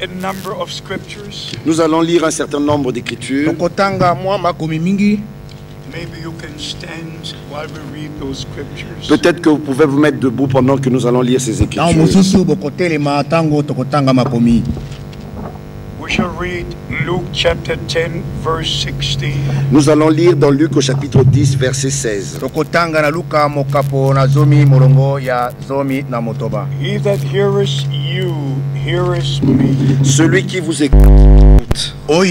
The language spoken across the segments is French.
a number of scriptures. Nous allons lire un certain nombre d'écritures. Maybe you can stand while we read those scriptures. Peut-être que vous pouvez vous mettre debout pendant que nous allons lire ces écritures. We shall read Luke chapter 10 verse 16. Nous allons lire dans Luc au chapitre 10 verset 16. He that heareth you heareth me. Celui qui vous écoute. And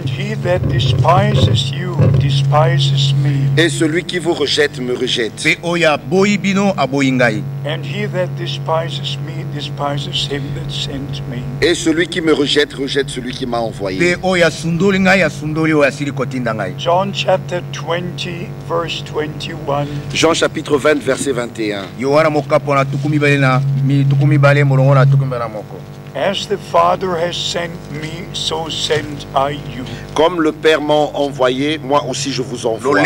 he that despises you despises me. Et celui qui vous rejette me rejette. And he that despises me despises him that sent me. Et celui qui me rejette rejette celui qui m'a envoyé. John chapter 20 verse 21. Jean chapitre 20 verset 21. As the Father has sent me, so send I you. Comme le Père m'a envoyé, moi aussi je vous envoie.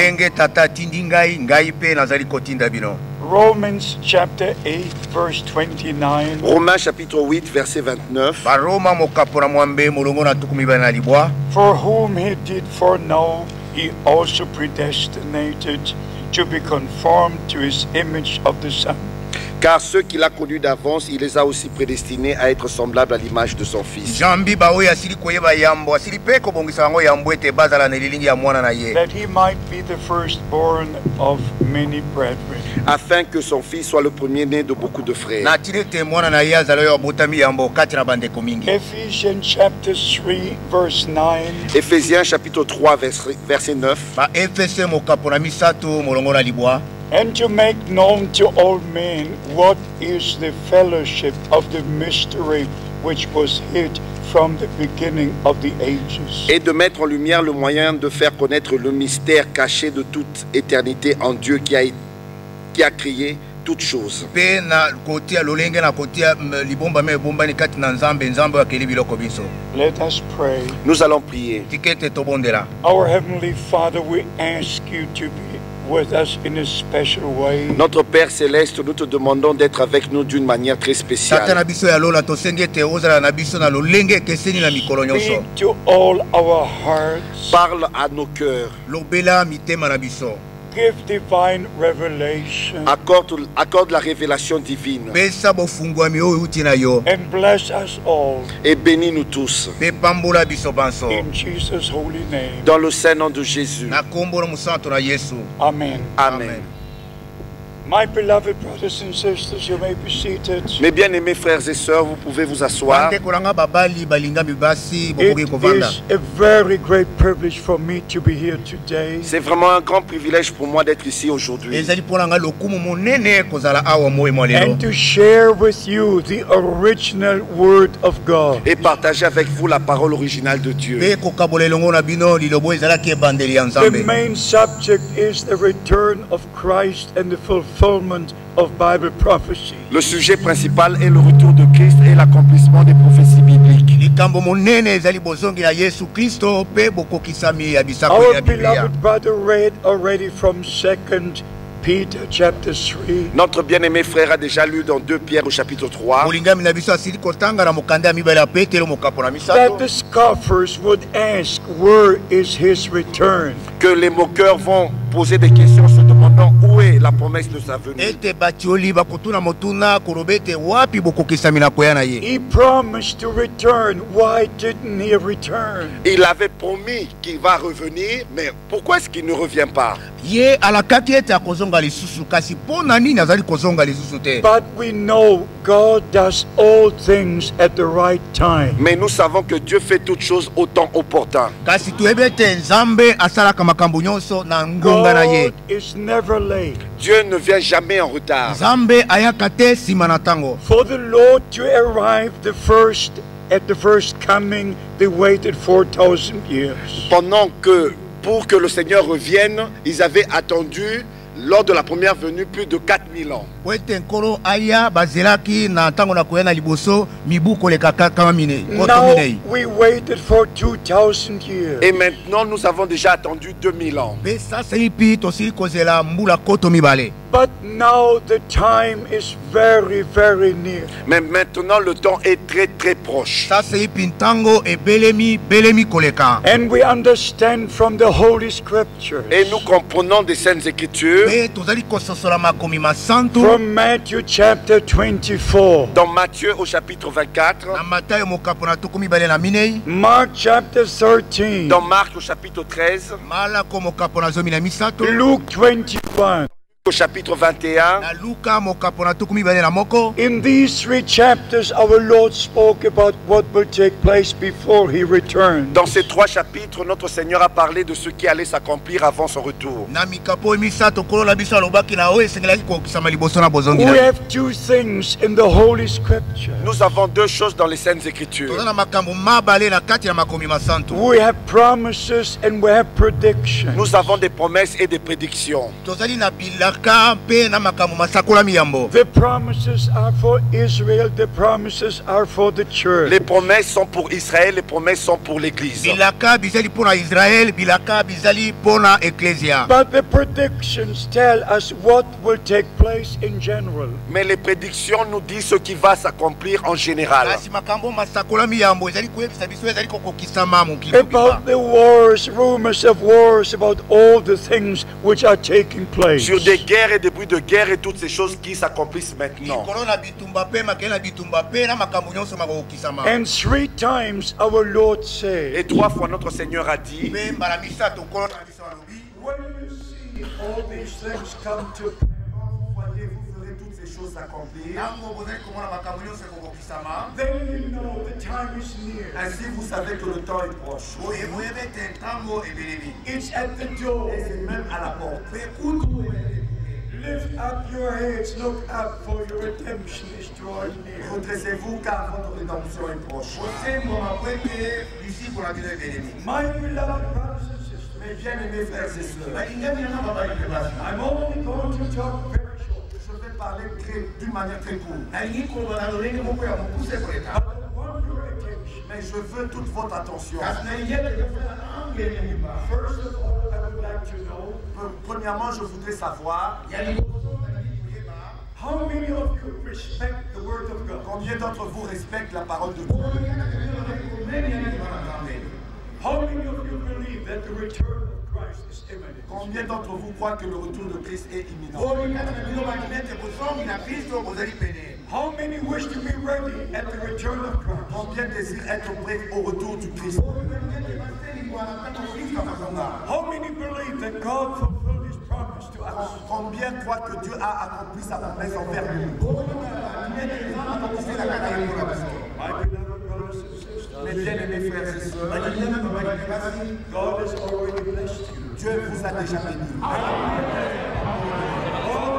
Romans chapter 8 verse 29. Romains chapitre 8 verset 29. For whom he did foreknow, he also predestinated to be conformed to his image of the Son. Car ceux qu'il a connus d'avance, il les a aussi prédestinés à être semblables à l'image de son Fils. That he might be the firstborn of many brethren. Afin que son Fils soit le premier-né de beaucoup de frères. Ephesians chapter 3 verse 9. Éphésiens chapitre 3 verset 9. And to make known to all men what is the fellowship of the mystery which was hid from the beginning of the ages. Et de mettre en lumière le moyen de faire connaître le mystère caché de toute éternité en Dieu qui a créé toutes choses. Let us pray. Nous allons prier. Our Heavenly Father, we ask you to be with us in a special way. Notre Père Céleste, nous te demandons d'être avec nous d'une manière très spéciale. Speak to all our hearts. Parle à nos cœurs. Give divine revelation. Accorde la révélation divine. And bless us all. Et bénis-nous tous. In Jesus' holy name. Dans le saint nom de Jésus. Amen. Amen. My beloved brothers and sisters, you may be seated. Mes bien-aimés frères et sœurs, vous pouvez vous asseoir. It is a very great privilege for me to be here today. C'est vraiment un grand privilège pour moi d'être ici aujourd'hui. And to share with you the original word of God. Et partager avec vous la parole originale de Dieu. The main subject is the return of Christ and the fulfillment of Bible prophecy. Le sujet principal est le retour de Christ et l'accomplissement des prophéties bibliques. Our beloved brother read already from 2 Peter chapter 3. Notre bien-aimé frère a déjà lu dans 2 Pierre au chapitre 3 that the scoffers would ask, where is his return? que les moqueurs vont poser des questions se demandant où est la promesse de sa venue. He promised to return. Why didn't he return? Il avait promis qu'il va revenir, mais pourquoi est-ce qu'il ne revient pas? But we know God does all things at the right time. Mais nous savons que Dieu fait toutes choses au temps opportun. God is never late. Dieu ne vient jamais en retard. For the Lord to arrive at the first coming, they waited 4,000 years. Pour que le Seigneur revienne, ils avaient attendu lors de la première venue, plus de 4000 ans. Now we waited for 2000 years. Et maintenant, nous avons déjà attendu 2000 ans. But now the time is very, very near. Mais maintenant, le temps est très, très proche. And we understand from the Holy Scriptures. Et nous comprenons des Saintes Écritures. From Matthew chapter 24. Dans Matthieu au chapitre 24. Mark chapter 13. Dans Marc au chapitre 13. Luke 21. Au chapitre 21. In these 3 chapters, our Lord spoke about what will take place before He returns. Dans ces 3 chapitres, notre Seigneur a parlé de ce qui allait s'accomplir avant son retour. We have 2 things in the Holy Scripture. Nous avons 2 choses dans les Saintes Écritures. We have promises and we have predictions. Nous avons des promesses et des prédictions. The promises are for Israel, the promises are for the church. Les promesses sont pour Israël, les promesses sont pour l'Église. But the predictions tell us what will take place in general. Mais les prédictions nous disent ce qui va s'accomplir en général. About the wars, rumors of wars, about all the things which are taking place. Sur des guerres et des bruits de guerre et toutes ces choses qui s'accomplissent maintenant. And 3 times our Lord said, Et 3 fois notre Seigneur a dit, when you see all these things come to pass, then you know the time is near. ainsi vous savez que le temps est proche. It's at the door. Et c'est même à la porte. Lift up your heads, look up, for your redemption is drawing near. Redressez-vous car votre rédemption est proche. My beloved brothers and sisters, Mes bien-aimés frères et sœurs, I'm only going to talk very short. je vais parler d'une manière très courte. I want your attention. Mais je veux toute votre attention. First of all, I would like to know, Premièrement, je voudrais savoir how many of you respect the Word of God? combien d'entre vous respectent la parole de Dieu. How many of you believe that the return of Christ is imminent? Combien d'entre vous croient que le retour de Christ est imminent? How many wish to be ready at the return of Christ? Combien désirent être prêts au retour du Christ? How many believe that God fulfilled His promise to us? Combien croient que Dieu a accompli sa promesse envers nous? My beloved brothers and sisters, Mes bien-aimés frères et sœurs, God has already blessed you. Dieu vous a déjà béni. God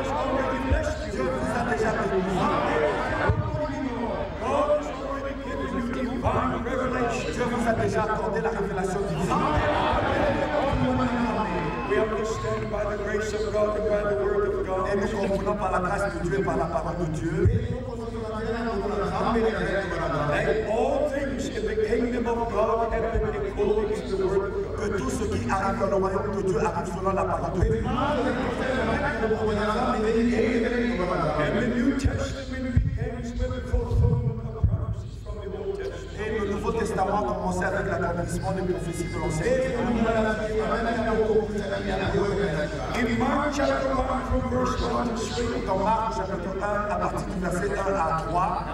has already blessed you. Dieu vous a déjà béni. God has already given you divine revelation. Dieu vous a déjà accordé la révélation divine. We understand by the grace of God and by the Word of God. Et nous comprenons par la grâce de Dieu et par la parole de Dieu that all things in the kingdom of God have been according to the Word of God. que tout ce qui arrive dans le royaume de Dieu arrive selon la parole de Dieu. And the New Testament begins with the fulfillment of promises from the Old Testament. Et le Nouveau Testament commençait avec l'accomplissement des prophéties de l'Ancien Testament. In Mark chapter 1 from verse 1 to 3, Dans Marc chapitre 1, à partir du verset 1 à 3,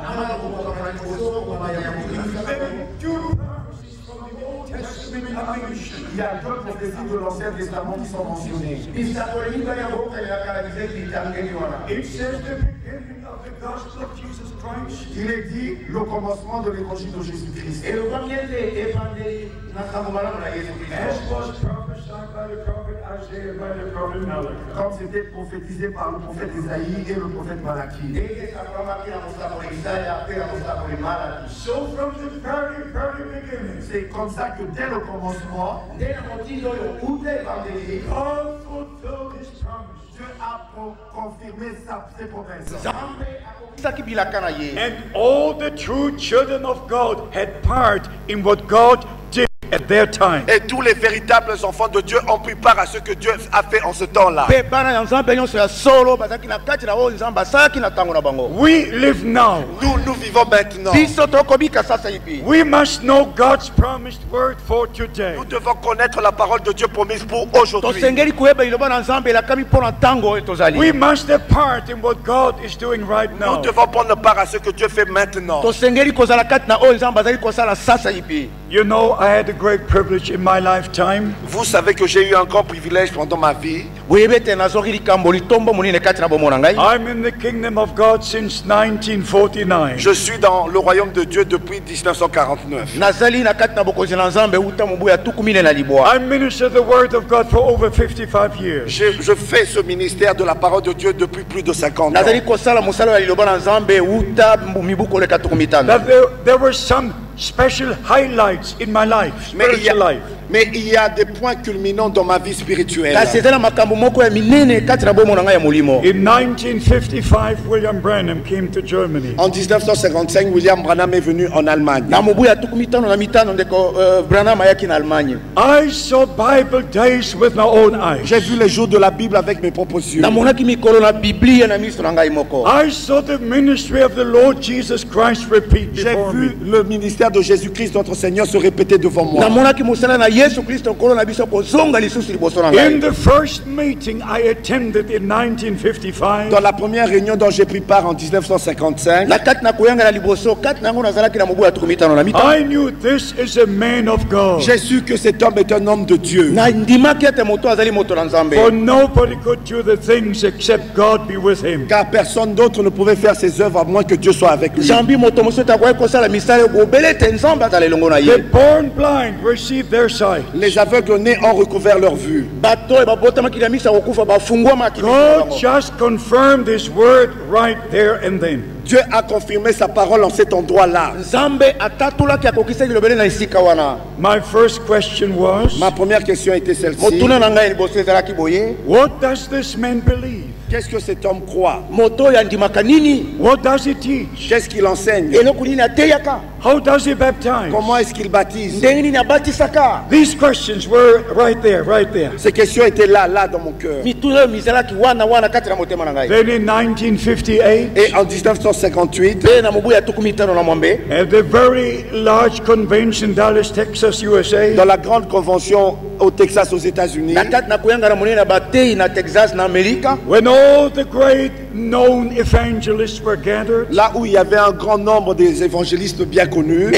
two prophecies from the Old Testament are mentioned. il y a 2 prophéties de l'Ancien Testament qui sont mentionnées. It says the beginning of the gospel of Jesus Christ, Il est dit le commencement de l'évangile de Jésus-Christ. as was prophesied by the prophet Isaiah and by the prophet Malachi. Comme c'était prophétisé par le prophète Isaïe et le prophète Malachie. So from the very, very beginning, C'est comme ça que dès le commencement, God fulfilled His promise. Dieu a confirmé ses promesses. And all the true children of God had part in what God did at their time. Et tous les véritables enfants de Dieu ont pris part à ce que Dieu a fait en ce temps-là. We live now. Nous vivons maintenant. We must know God's promised word for today. Nous devons connaître la parole de Dieu promise pour aujourd'hui. We must have part in what God is doing right Nous now. devons prendre part à ce que Dieu fait maintenant. You know, I had a great privilege in my lifetime. Vous savez que j'ai eu un grand privilège pendant ma vie. I'm in the kingdom of God since 1949. Je suis dans le royaume de Dieu depuis 1949. I minister the word of God for over 55 years. Je fais ce ministère de la parole de Dieu depuis plus de 50 ans. That there were some special highlights in my life, spiritual life. Mais il y a des points culminants dans ma vie spirituelle. In 1955, William Branham came to Germany. En 1955, William Branham est venu en Allemagne. I saw Bible days with my own eyes. J'ai vu les jours de la Bible avec mes propres yeux. I saw the ministry of the Lord Jesus Christ repeat J'ai before vu me. le ministère de Jésus-Christ, notre Seigneur, se répéter devant moi. In the first meeting I attended in 1955, Dans la première réunion dont j'ai pris part en 1955, I knew this is a man of God. j'ai su que cet homme est un homme de Dieu. For nobody could do the things except God be with him. Car personne d'autre ne pouvait faire ses œuvres à moins que Dieu soit avec lui. The born blind received their sight. Les aveugles-nés ont recouvert leur vue. God just confirmed his word right there and then. Dieu a confirmé sa parole en cet endroit-là. My first question was, Ma première question était celle-ci. what does this man believe? Qu'est-ce que cet homme croit? What does he teach? Qu'est-ce qu'il enseigne? How does he baptize? Comment est-ce qu'il baptise? These questions were right there, right there. Ces questions étaient là dans mon cœur. Then in 1958, Et en 1958, at the very large convention, Dallas, Texas, USA, dans la grande convention au Texas, aux États-Unis, when all the great known evangelists were gathered, là où il y avait un grand nombre des évangélistes bien connus,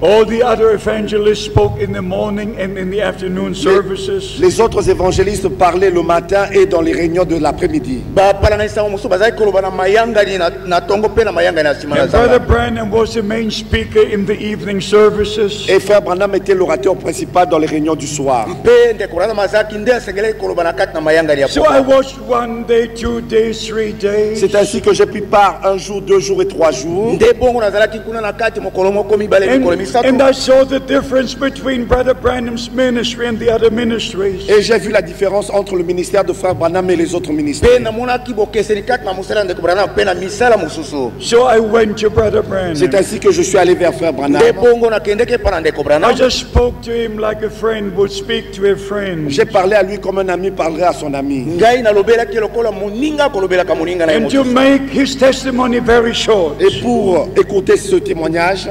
all the other evangelists spoke in the morning and in the afternoon services. les autres évangélistes parlaient le matin et dans les réunions de l'après-midi. And Brother Branham was the main speaker in the evening services. Et Frère Branham était l'orateur principal dans les réunions du soir. So I watched 1 day, 2 days, 3 days. C'est ainsi que j'ai pris part 1 jour, 2 jours et 3 jours. And I saw the difference between Brother Branham's ministry and the other ministries. Et j'ai vu la différence entre le ministère de Frère Branham et les autres ministères. So I went to Brother Branham. C'est ainsi que je suis allé vers Frère Branham. I just spoke to him like a friend would speak to a friend. J'ai parlé à lui comme un ami parlerait à son ami. And to make his testimony very short, Et pour écouter ce témoignage,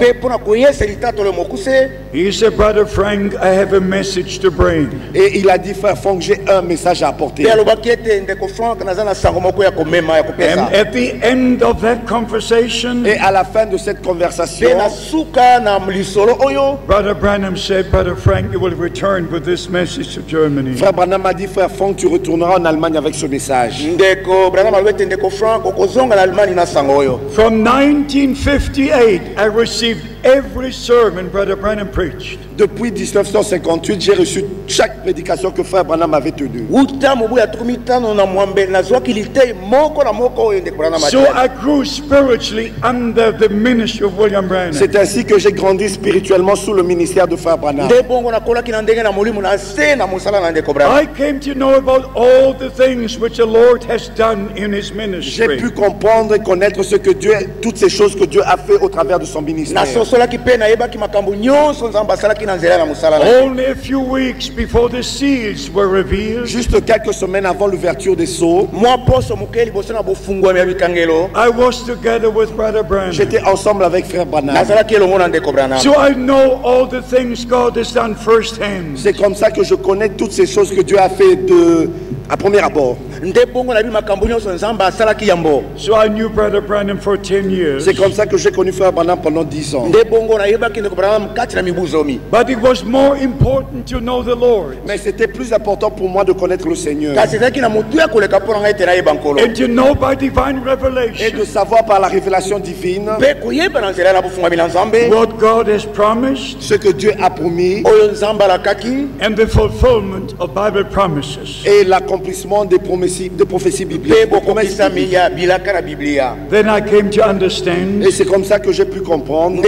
he said, Brother Frank, I have a message to bring. et il a dit, Frère Franck, j'ai un message à apporter. And at the end of that conversation, Et à la fin de cette conversation, Brother Branham said, Brother Frank, you will return with this message to Germany. Frère Branham a dit, Frère Franck, tu retourneras en Allemagne avec ce message. From 1958, I received every sermon Brother Branham preached. Depuis 1958, j'ai reçu chaque prédication que Frère Branham avait tenue. So I grew spiritually under the ministry of William Branham. C'est ainsi que j'ai grandi spirituellement sous le ministère de Frère Branham. I came to know about all the things which the Lord has done in His J'ai ministry. pu comprendre et connaître ce que Dieu, toutes ces choses que Dieu a fait au travers de son ministère. Only a few weeks before the seals were revealed, Juste quelques semaines avant l'ouverture des sceaux, I was together with Brother Branham. j'étais ensemble avec Frère Branham. So I know all the things God has done firsthand. C'est comme ça que je connais toutes ces choses que Dieu a fait à premier abord. So I knew Brother Branham for 10 years. C'est comme ça que j'ai connu Frère Branham pendant 10 ans. But it was more important to know the Lord Mais c'était plus important pour moi de connaître le Seigneur and to know by divine et revelation de savoir par la révélation divine what God has promised ce que Dieu a promis and the fulfillment of Bible promises. et l'accomplissement des prophéties bibliques. Des promesses bibliques. Then I came to understand Et c'est comme ça que j'ai pu comprendre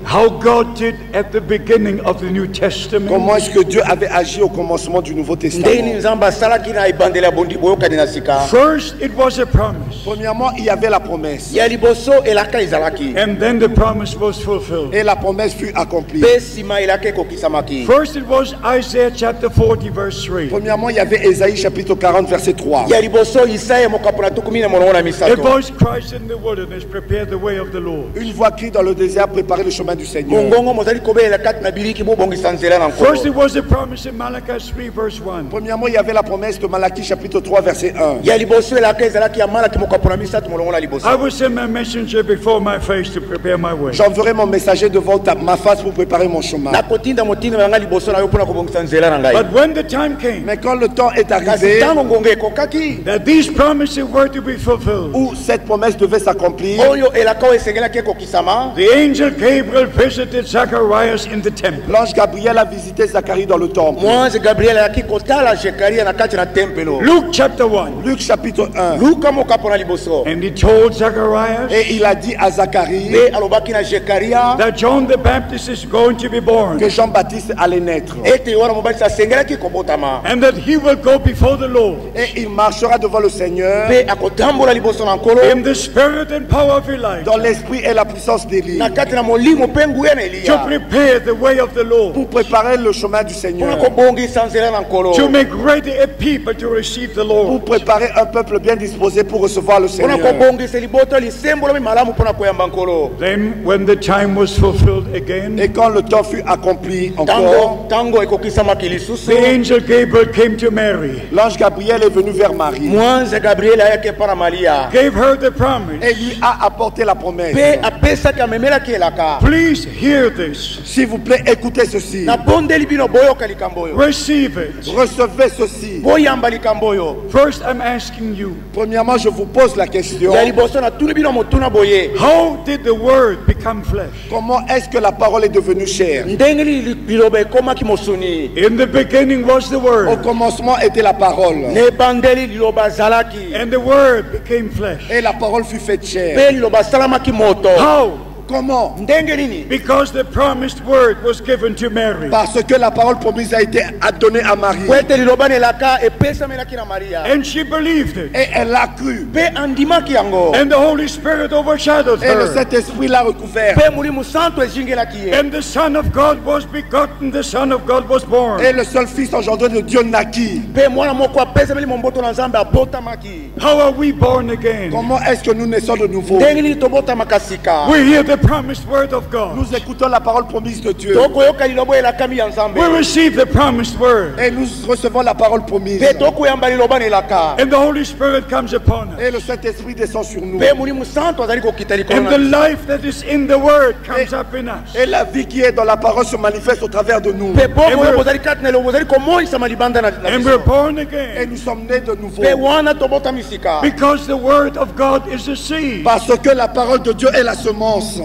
how God did at the beginning of the New Testament. comment est-ce que Dieu avait agi au commencement du Nouveau Testament. First, it was a promise, Premièrement, il y avait la promesse and then the promise was fulfilled. et la promesse fut accomplie. First, it was Isaiah chapter 40, verse 3. Premièrement, il y avait Ésaïe chapitre 40 verset 3. A voice cries in the wilderness, prepare the way of the Lord. Une voix crie dans le désert, préparez le chemin du Seigneur. First, it was a promise in Malachi 3, verse 1. Premièrement, il y avait la promesse de Malachie chapitre 3 verset 1. I will send my messenger before my face to prepare my way. J'enverrai mon messager devant ma face pour préparer mon chemin. But when the time came Mais quand le temps est arrivé that these promises were to be fulfilled, où cette promesse devait s'accomplir, the angel Gabriel visited Zacharias in the temple. l'ange Gabriel a visité Zacharie dans le temple. Luke chapter 1. Luc chapitre 1. And he told Zacharias Et il a dit à Zacharie that John the Baptist is going to be born que Jean-Baptiste allait naître. and that he will go before the Lord Et il marchera devant le Seigneur in the spirit and power of Elijah dans l'esprit et la puissance d'Élie to prepare the way of the Lord, pour préparer le chemin du Seigneur, to make ready a people to receive the pour Lord. préparer un peuple bien disposé pour recevoir le Seigneur. Then when the time was fulfilled again, Et quand le temps fut accompli encore, the angel Gabriel came to Mary, l'ange Gabriel est venu vers Marie gave her the promise. et lui a apporté la promesse. Please hear this. S'il vous plaît, écoutez ceci. Receive it. Recevez ceci. First, I'm asking you, Premièrement, je vous pose la question. how did the word become flesh? Comment est-ce que la parole est devenue chair? In the beginning was the Au word, commencement était la parole. and the word became flesh. Et la parole fut faite chair. How? Comment? Because the promised word was given to Mary. Parce que la parole promise a été donnée à Marie. And she believed it. Et elle l'a cru. And the Holy Spirit overshadowed Et le her. Saint-Esprit l'a recouvert. And the Son of God was begotten, the Son of God was born. Et le seul Fils engendré de Dieu naquit. How are we born again? Comment est-ce que nous naissons de nouveau? We hear the promised word of God. Nous écoutons la parole promise de Dieu. We receive the promised word. Et nous recevons la parole promise. And the Holy Spirit comes upon us. Et le Saint-Esprit descend sur nous. And the life that is in the word comes up in us. Et la vie qui est dans la parole se manifeste au travers de nous. And we're born Et again. nous sommes nés de nouveau. Because the word of God is a seed. Parce que la parole de Dieu est la semence.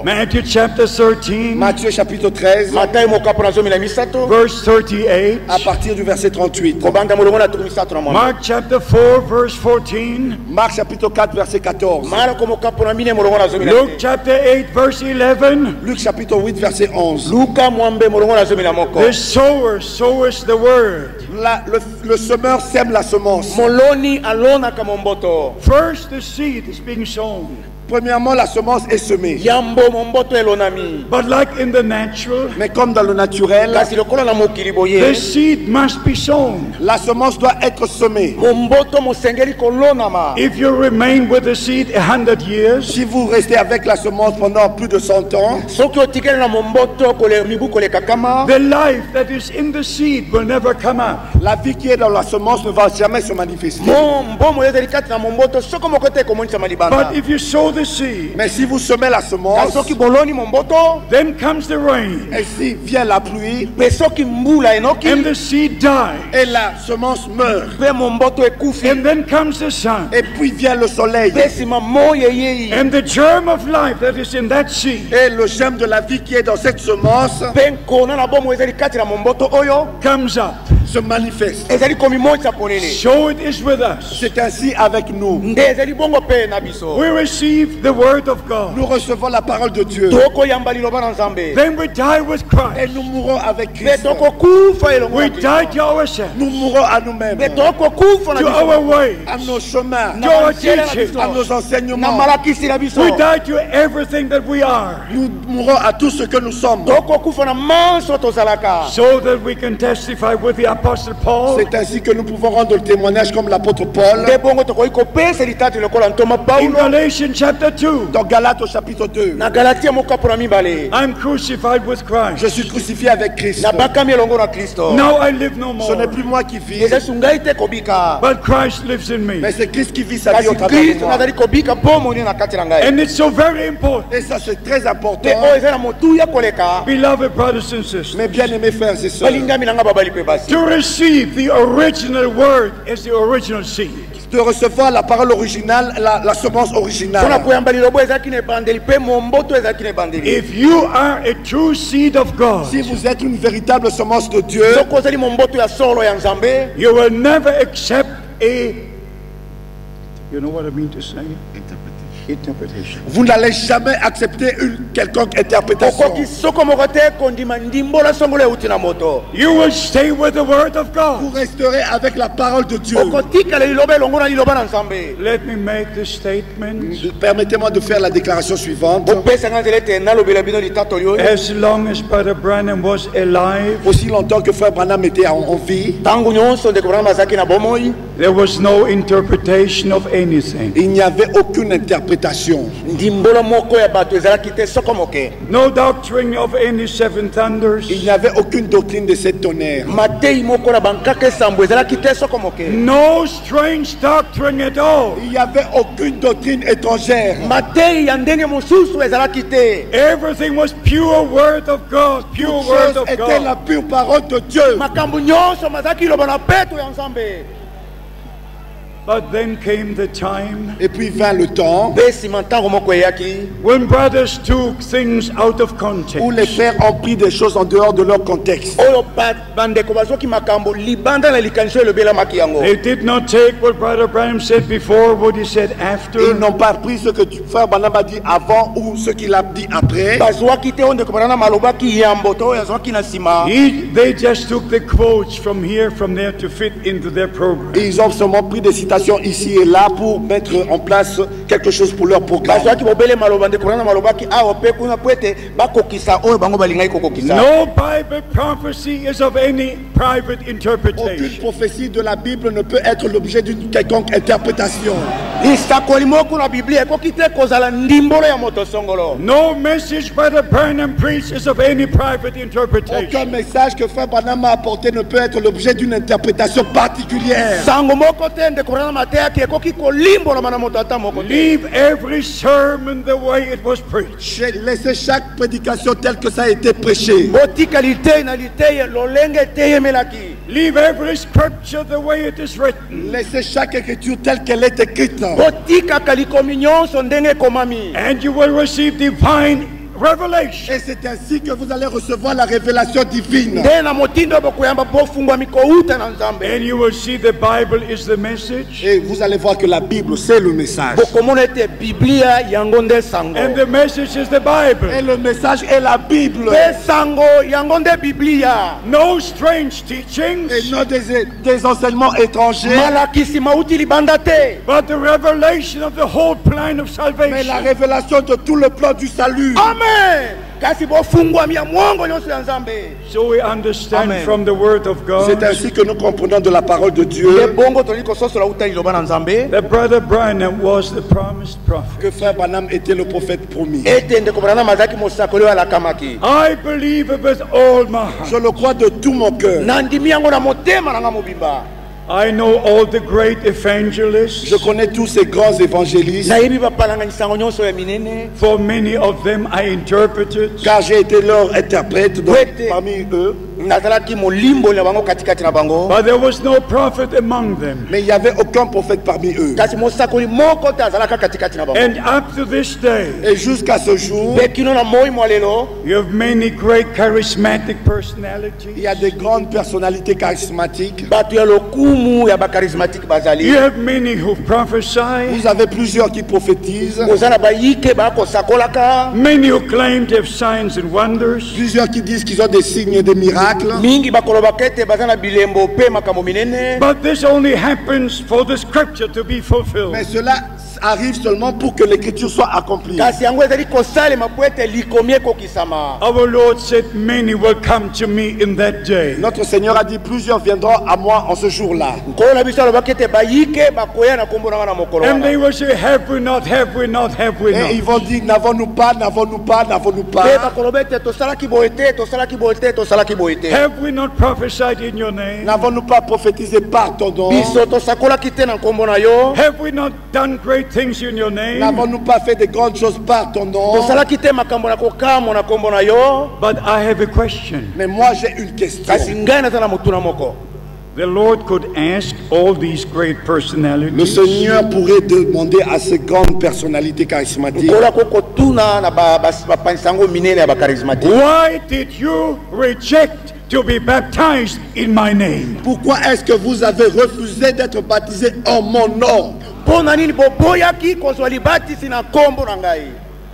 Matthew chapter 13, Matthieu chapitre 13, verse 38. à partir du verset 38. Mark chapter 4, verse 14. Marc chapitre 4, verset 14. Luke chapter 8, verse 11. Luc chapitre 8, verset 11. The sower soweth the word. Le semeur sème la semence. First, the seed is being sown. Premièrement, la semence est semée. But like in the natural, Mais comme dans le naturel, the seed must be sown. la semence doit être semée. If you remain with the seed 100 years, Si vous restez avec la semence pendant plus de 100 ans, the life that is in the seed will never come out. la vie qui est dans la semence ne va jamais se manifester. But if you sow the seed, Mais si vous semez la semence, then comes the rain, et si vient la pluie, and the seed dies. et la semence meurt, And then comes the sun, et puis vient le soleil, and the germ of life that is in that seed et le germe de la vie qui est dans cette semence comes up. se manifeste. So it is with us. C'est ainsi avec nous. We receive the word of God. Nous recevons la parole de Dieu. Then we die with Et Christ. nous mourons avec Christ. We die to ourselves, Nous mourons à nous-mêmes, to our ways, à nos chemins, to our teachings. à nos enseignements. We die to everything that we are, Nous mourons à tout ce que nous sommes. so that we can testify with the Apostle Paul. C'est ainsi que nous pouvons rendre le témoignage comme l'apôtre Paul In Galatians chapter 2, dans Galates au chapitre 2. I'm crucified with Christ. Je suis crucifié avec Christ. Now I live no Ce n'est more, plus moi qui vis, but Christ lives in me. mais c'est Christ qui vit sa vie au travers de moi. And it's so very important, Et ça, c'est très important. beloved brothers and sisters, Mes bien-aimés frères et sœurs, to receive the original word as the original seed. de recevoir la parole originale, la semence originale. If you are a true seed of God, Si vous êtes une véritable semence de Dieu, you will never accept a, you know what I mean to say? Interpretation. vous n'allez jamais accepter une quelconque interprétation. You will stay with the word of Vous God. resterez avec la parole de Dieu. Let me make the statement. Permettez-moi de faire la déclaration suivante. As long as Brother Branham was alive, Aussi longtemps que Frère Branham était en vie, there was no interpretation of anything. il n'y avait aucune interprétation. No doctrine of any seven thunders. Il n'y avait aucune doctrine de cette tonnerre. No strange doctrine at all. Il n'y avait aucune doctrine étrangère. Everything was pure word of God, pure Toute word chose of était la God. pure parole de Dieu. But then came the time Et puis vint le temps when brothers took things out of où context. les frères ont pris des choses en dehors de leur contexte. They did not take what Brother Branham said before, what he said Ils after. n'ont pas pris ce que Frère Branham a dit avant ou ce qu'il a dit après. They just took the quotes from here, from there to fit into their program. Ils ont seulement pris des citations ici et là pour mettre en place quelque chose pour leur programme. No Bible prophecy is of any private Aucune interpretation. prophétie de la Bible ne peut être l'objet d'une quelconque interprétation. No message Brother Branham preached is of any private Aucun interpretation. message que Frère Branham a apporté ne peut être l'objet d'une interprétation particulière. Leave every sermon the way it was preached. Laissez chaque prédication telle que ça a été prêché. Leave every scripture the way it is written. Laissez chaque écriture telle qu'elle est écrite. botikaka likombi nyonso ndenge ekomami. And you will receive divine revelation. Et c'est ainsi que vous allez recevoir la révélation divine. nde na motindo bokuyamba bofungwami kouta na nzambe. And you will see the Bible is the message. Et vous allez voir que la Bible, c'est le message. bokomona ete biblia yango nde sango. And the message is the Bible. Et le message est la Bible. mpe sango yango nde biblia. No strange teachings, Et non des enseignements étrangers. malakisi mauti libanda te. but the revelation of the whole plan of Mais la salvation. révélation de tout le plan du salut. Amen. kasi bofungwami ya mwongo nyonso ya nzambe. So we understand Amen. from the Word of C'est God ainsi que nous comprenons de la parole de nde Dieu bongo toli kososola uta liloba na nzambe. that Brother Branham was the promised prophet. que Frère Branham était le prophète promis. ete ndeko Branham azalaki mosakoli oyo alakamaki. I believe it with all my heart. Je le crois de tout mon cœur. nandimi yango na motema nanga mobimba. I know all the great evangelists. Je connais tous ces grands évangélistes, nayebi bapalanga misango nyonso ya minene. For many of them I interpreted. car j'ai été leur interprète donc, Ouais. parmi eux. nazalaki molimboli na bango katikati na bango. But there was no prophet among them. Mais il n'y avait aucun prophète parmi eux. kasi mosakoli moko te azalaka katikati na bango. And up to this day, Et jusqu'à ce jour, mpe kino na moi mwa lelo you have many great charismatic il personalities. y a des grandes personnalités charismatiques. bato ya lokumu ya bakarismatike bazali. You have many who prophesy, Vous avez plusieurs qui prophétisent, koza na bayike bakosakolaka. many who claim to have signs and wonders. plusieurs qui disent qu'ils ont des signes et des miracles. mingi bakolobaka ete baza na bilembo mpe makambo minene. But this only happens for the scripture to be fulfilled. Mais cela arrive seulement pour que l'écriture soit accomplie. kasi yango ezali kosalema po ete likomi ekokisama. Our Lord said, many will come to me in that day. Notre Seigneur a dit plusieurs viendront à moi en ce jour-là. nkolo na biso alobaki ete bayike bakoya na kombo nanga na mokolo And they wana. will say, have we not, have we not, have we Et ils not? vont dire n'avons-nous pas, n'avons-nous pas, n'avons-nous mpe pas. bakoloba ete tosalaki boye te tosalaki boye te tosalaki boye te. Have we not prophesied in your name? N'avons-nous pas prophétisé par ton nom. biso tosakolaki te na nkombo na yo. Have we not done great things in your name? N'avons-nous pas fait de grandes choses par ton nom. tosalaki te makambo na kokamwa na nkombo na yo. But I have a question. Mais moi j'ai une question. kasi ngai naza na motuna moko. The Lord could ask all these great Le personalities, Seigneur pourrait demander à ces grandes personnalités charismatiques, nkolo akokotuna na bapanisi yango minene ya bakarismatike. why did you reject to be baptized in my name? pourquoi est-ce que vous avez refusé d'être baptisé en mon nom? mpo na nini boboyaki kozwa libatisi na nkombo na ngai.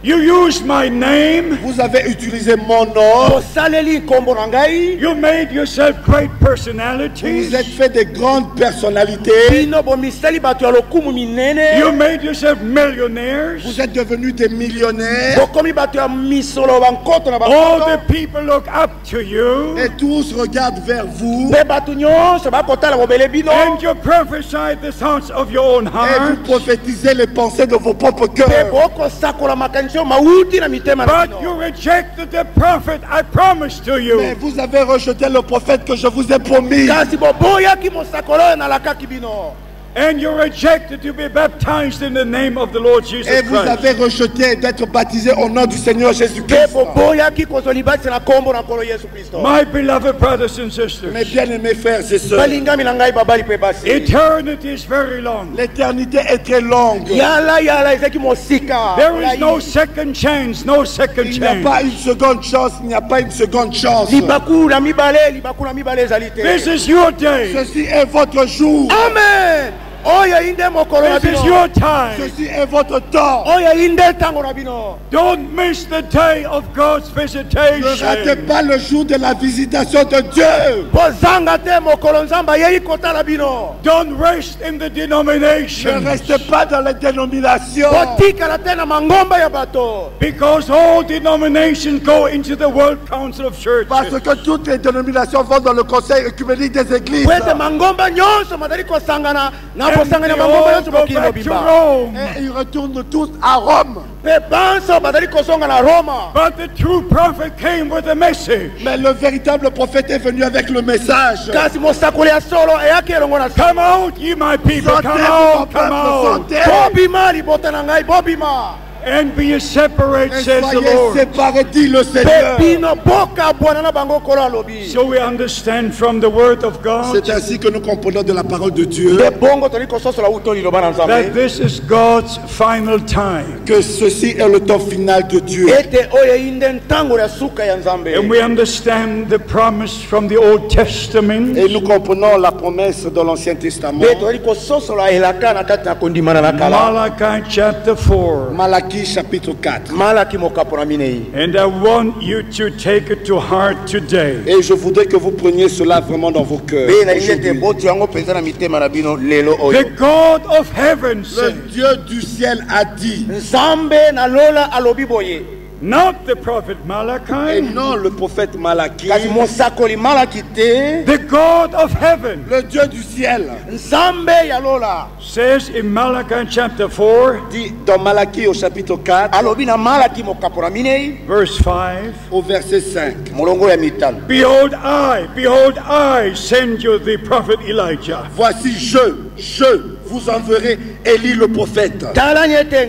You used my name. Vous avez utilisé mon nom. bosaleli nkombo na ngai. You made yourself great Vous personalities. êtes fait de grandes personnalités. bino bomisali bato ya lokumu minene. You made yourself millionaires. Vous êtes devenus des millionnaires. bokomi bato ya misolo bankoto na All bankoto. the people look up to you. Et tous regardent vers vous. mpe bato nyonso bakotala bobele bino. And you prophesied the thoughts of your own Et vous heart. prophétisez les pensées de vos propres mpe cœurs. bokosakola makanisi oyo mawuti na mitema na But bino. you rejected the prophet I promised to Mais you. vous avez rejeté le prophète que je vous ai promis. kasi boboyaki mosakolo oyo nalakaki bino. And you rejected to be baptized in the name of the Lord Jesus Et vous Christ. avez rejeté d'être baptisé au nom du Seigneur mpe Jésus-Christ. boboyaki kozwa libatisi na nkombo na nkolo yesu kristo. My beloved brothers and Mes sisters, bien-aimés frères et sœurs, balingami na ngai babali mpe basi. eternity is very long. l'éternité est très longue. yala ezalaki mosika. There is no second chance, no second Il n'y a chance. pas une seconde chance, il n'y a pas une seconde chance. libaku na mibale ezali te. This is your day. Ceci est votre jour. amen. oyo inde mokolo na This is bino. your time. Ceci est votre temps. oyo inde ntango na bino. Don't miss the day of God's Ne ratez visitation. pas le jour de la visitation de Dieu. bozanga te mokolo nzambe ayei kotala bino. Don't rest in the Ne denomination. restez pas dans les dénominations. botikala te na mangomba ya bato. Because all denominations go into the World Council of Parce Churches. que toutes les dénominations vont dans le conseil œcuménique des églises. po ete mangomba nyonso mazali kosangana na And kosangana they mangomba all nyonso go mokili back to mobimba. Rome. Et ils retournent tous à Rome. mpe banso bazali kozonga na roma. But the true prophet came with a message. Mais le véritable prophète est venu avec le message. kasi mosakoli ya solo eyaki elongo na Come out, ye my people. Sortez, Come mon out, come peuple, out. sortez. bobima libota na ngai bobima. and be ye separate, Et says the soyez Lord. séparés, dit le Seigneur. Mpe bino bokabwana na bango kolo alobi. So we understand from the word of God C'est ainsi que nous comprenons de la parole de Dieu Nde bongo toli kososola uto liloba na that Nzambe. this is God's final time. que ceci est le temps final de Dieu. Ete oyo inde ntango ya suka ya Nzambe. And we understand the promise from the Old Testament Et nous comprenons la promesse de l'Ancien Testament. Mpe toli kososola elaka na kati na kondimana na kala. Malachi chapter 4. Malachie chapitre 4. Malaki mokapo na minei. And I want you to take it to heart today. Et je voudrais que vous preniez cela vraiment dans vos cœurs. Mpe na ite aujourd'hui. boti yango penza na mitema na bino lelo The oyo. God of heaven Le said, Dieu du ciel a dit, Nzambe na lola alobi boye. not the prophet et Malachi, non le prophète Malachie, Kasi mosakoli Malaki te. the God of heaven le Dieu du ciel, Nzambe ya lola. says in Malachi chapter 4, dit dans Malachie au chapitre 4, Alobi na Malaki mokapo na minei. verse 5, au verset 5. Molongo ya mitano. behold, I send you the prophet Elijah. Voici je vous enverrai Élie le prophète. Tala nyete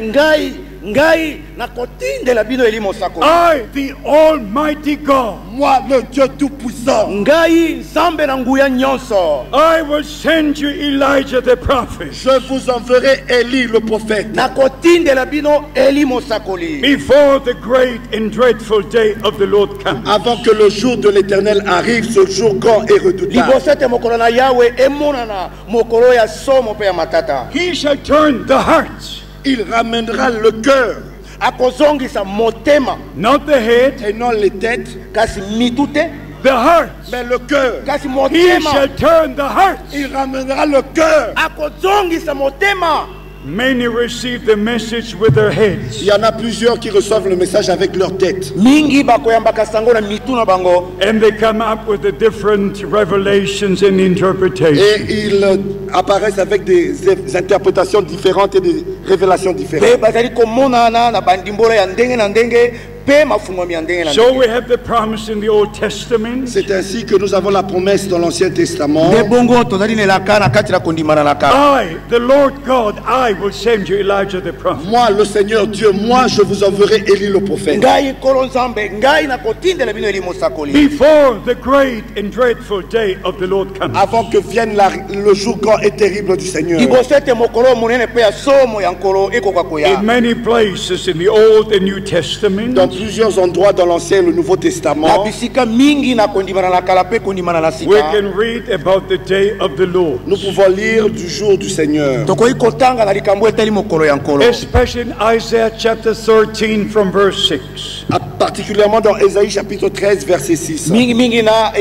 ngai na kotindela bino eli mosakoli. I, the Almighty God, Moi, le Dieu tout-puissant, Ngai Nzambe na nguya nyonso. I will send you Elijah the prophet je vous enverrai Élie le prophète. Na kotindela bino eli mosakoli. before the great and dreadful day of the Lord comes. Avant que le jour de l'Éternel arrive, ce jour grand et redoutable. Liboso ete mokolo na Yawe emonana mokolo ya somo pe ya matata. He shall turn the hearts, Il ramènera le cœur Akozongisa motema not the head, et non les têtes, kasi mitu te. the hearts. mais le cœur. Kasi He motema shall turn the hearts. Il ramènera le cœur. akozongisa motema. Many receive the message with their heads, Il y en a plusieurs qui reçoivent le message avec leur tête. Mingi bakoyambaka sango na mitu na bango. and they come up with the different revelations and interpretations. Et ils apparaissent avec des interprétations différentes et des révélations Pe différentes. bazali komonana na bandimbola ya ndenge na ndenge pe mafungwami ya ndenge na So ndenge. we have the promise in the Old Testament, C'est ainsi que nous avons la promesse dans l'Ancien Testament. Nde bongo tozali na elaka na kati na kondimana na kala. I, the Lord God, I will send you Elijah the prophet. Moi, le Seigneur Dieu, moi, je vous enverrai Élie le prophète. Ngai kolo Nzambe ngai na kotindela bino eli mosakoli. Before the great and dreadful day of the Lord comes. Avant que vienne le jour grand et terrible du Seigneur. Liboso ete mokolo monene pe ya somo ya nkolo ekoka koya. In many places in the Old and New Testament, Dans plusieurs endroits dans l'Ancien et le Nouveau Na Testament, bisika mingi na kondimana na kala pe kondimana na we sika. can read about the day of the Lord, nous pouvons lire du jour du Seigneur. Tokoki kotanga na likambo etali mokolo ya nkolo. especially in Isaiah chapter 13 from verse 6. Particulièrement dans Ésaïe chapitre 13, verset 6. Mingi na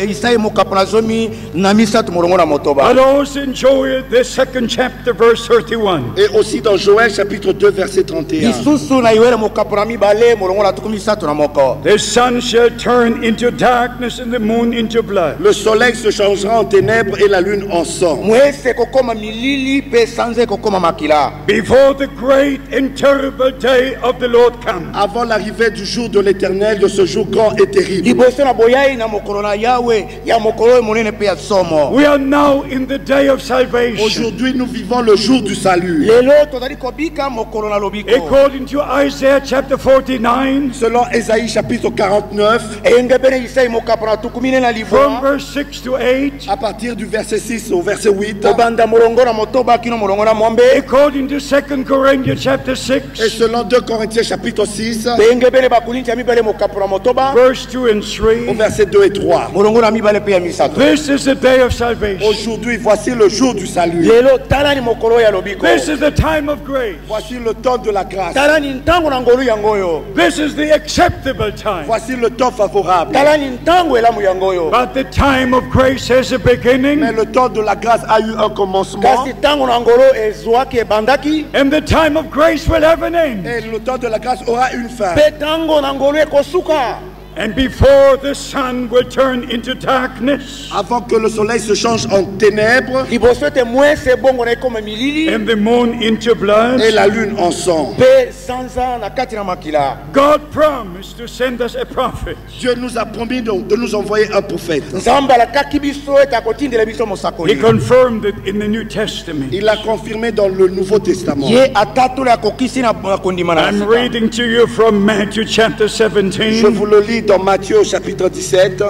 Isaia mokapo na zomi na misato molongo na motoba. But also in Joel, the second chapter, verse 31. Et aussi dans Joël chapitre 2, verset 31. Lisusu na iwele mokapo na mibale molongo na tuku misato na moko. The sun shall turn into darkness and the moon into blood. Le soleil se changera en ténèbres et la lune en sang. Mwese kokoma milili pe sanze kokoma makila. Before the great and terrible day of the Lord comes. Avant l'arrivée du jour de l'Éternel, de ce jour grand et terrible. Liboso na boyai na mokolo na Yawe ya mokolo monene pe ya somo. We are now in the day of salvation. Aujourd'hui, nous vivons le jour du salut. Lelo tozali kobika mokolo na lobiko. According to Isaiah chapter 49, Selon Ésaïe chapitre 49, Enge pene Isaia mokapo na tuku mine na from libwa. verse 6 to 8, à partir du verset 6 au verset 8, Obanda molongo na motoba kino molongo na mwambe. according to 2 Corinthians chapter et 6, selon 2 Corinthiens chapitre 6, Enge pene bakulinti ya mibale mokapo na motoba. verse 2 and au 3, verset 2 et 3. Molongo na mibale pe ya misato. this is the day of salvation. Aujourd'hui, voici le jour du salut. Lelo tala ni mokolo ya lobiko. This is the time of grace. Voici le temps de la grâce. Tala ni ntango na ngolu ya ngoyo. This is the acceptable time. Voici le temps favorable. Tala ni ntango elamu ya ngoyo. But the time of grace has a Mais beginning, le temps de la grâce a eu un commencement Kasi ntango na ngolo ezwaki ebandaki. and the time of grace will have an end. et le temps de la grâce aura une fin. Pe ntango na ngolo ekosuka. And before the sun will turn into darkness, avant que le soleil se change en ténèbres liboso ete mwese bongo na ekoma milili and the moon into blood, et la lune en sang. mpe sanza na kati na makila. God promised to send us a prophet. Dieu nous a promis de nous envoyer un prophète. Nzambe alakaki biso ete akotindela biso He mosakoli. confirmed it in the New Testament. Il l'a confirmé dans le Nouveau Testament. Ye atatula akokisi na kondima na I'm sika. reading to you from Matthew chapter Je 17. vous le lis dans Matthieu au chapitre 17.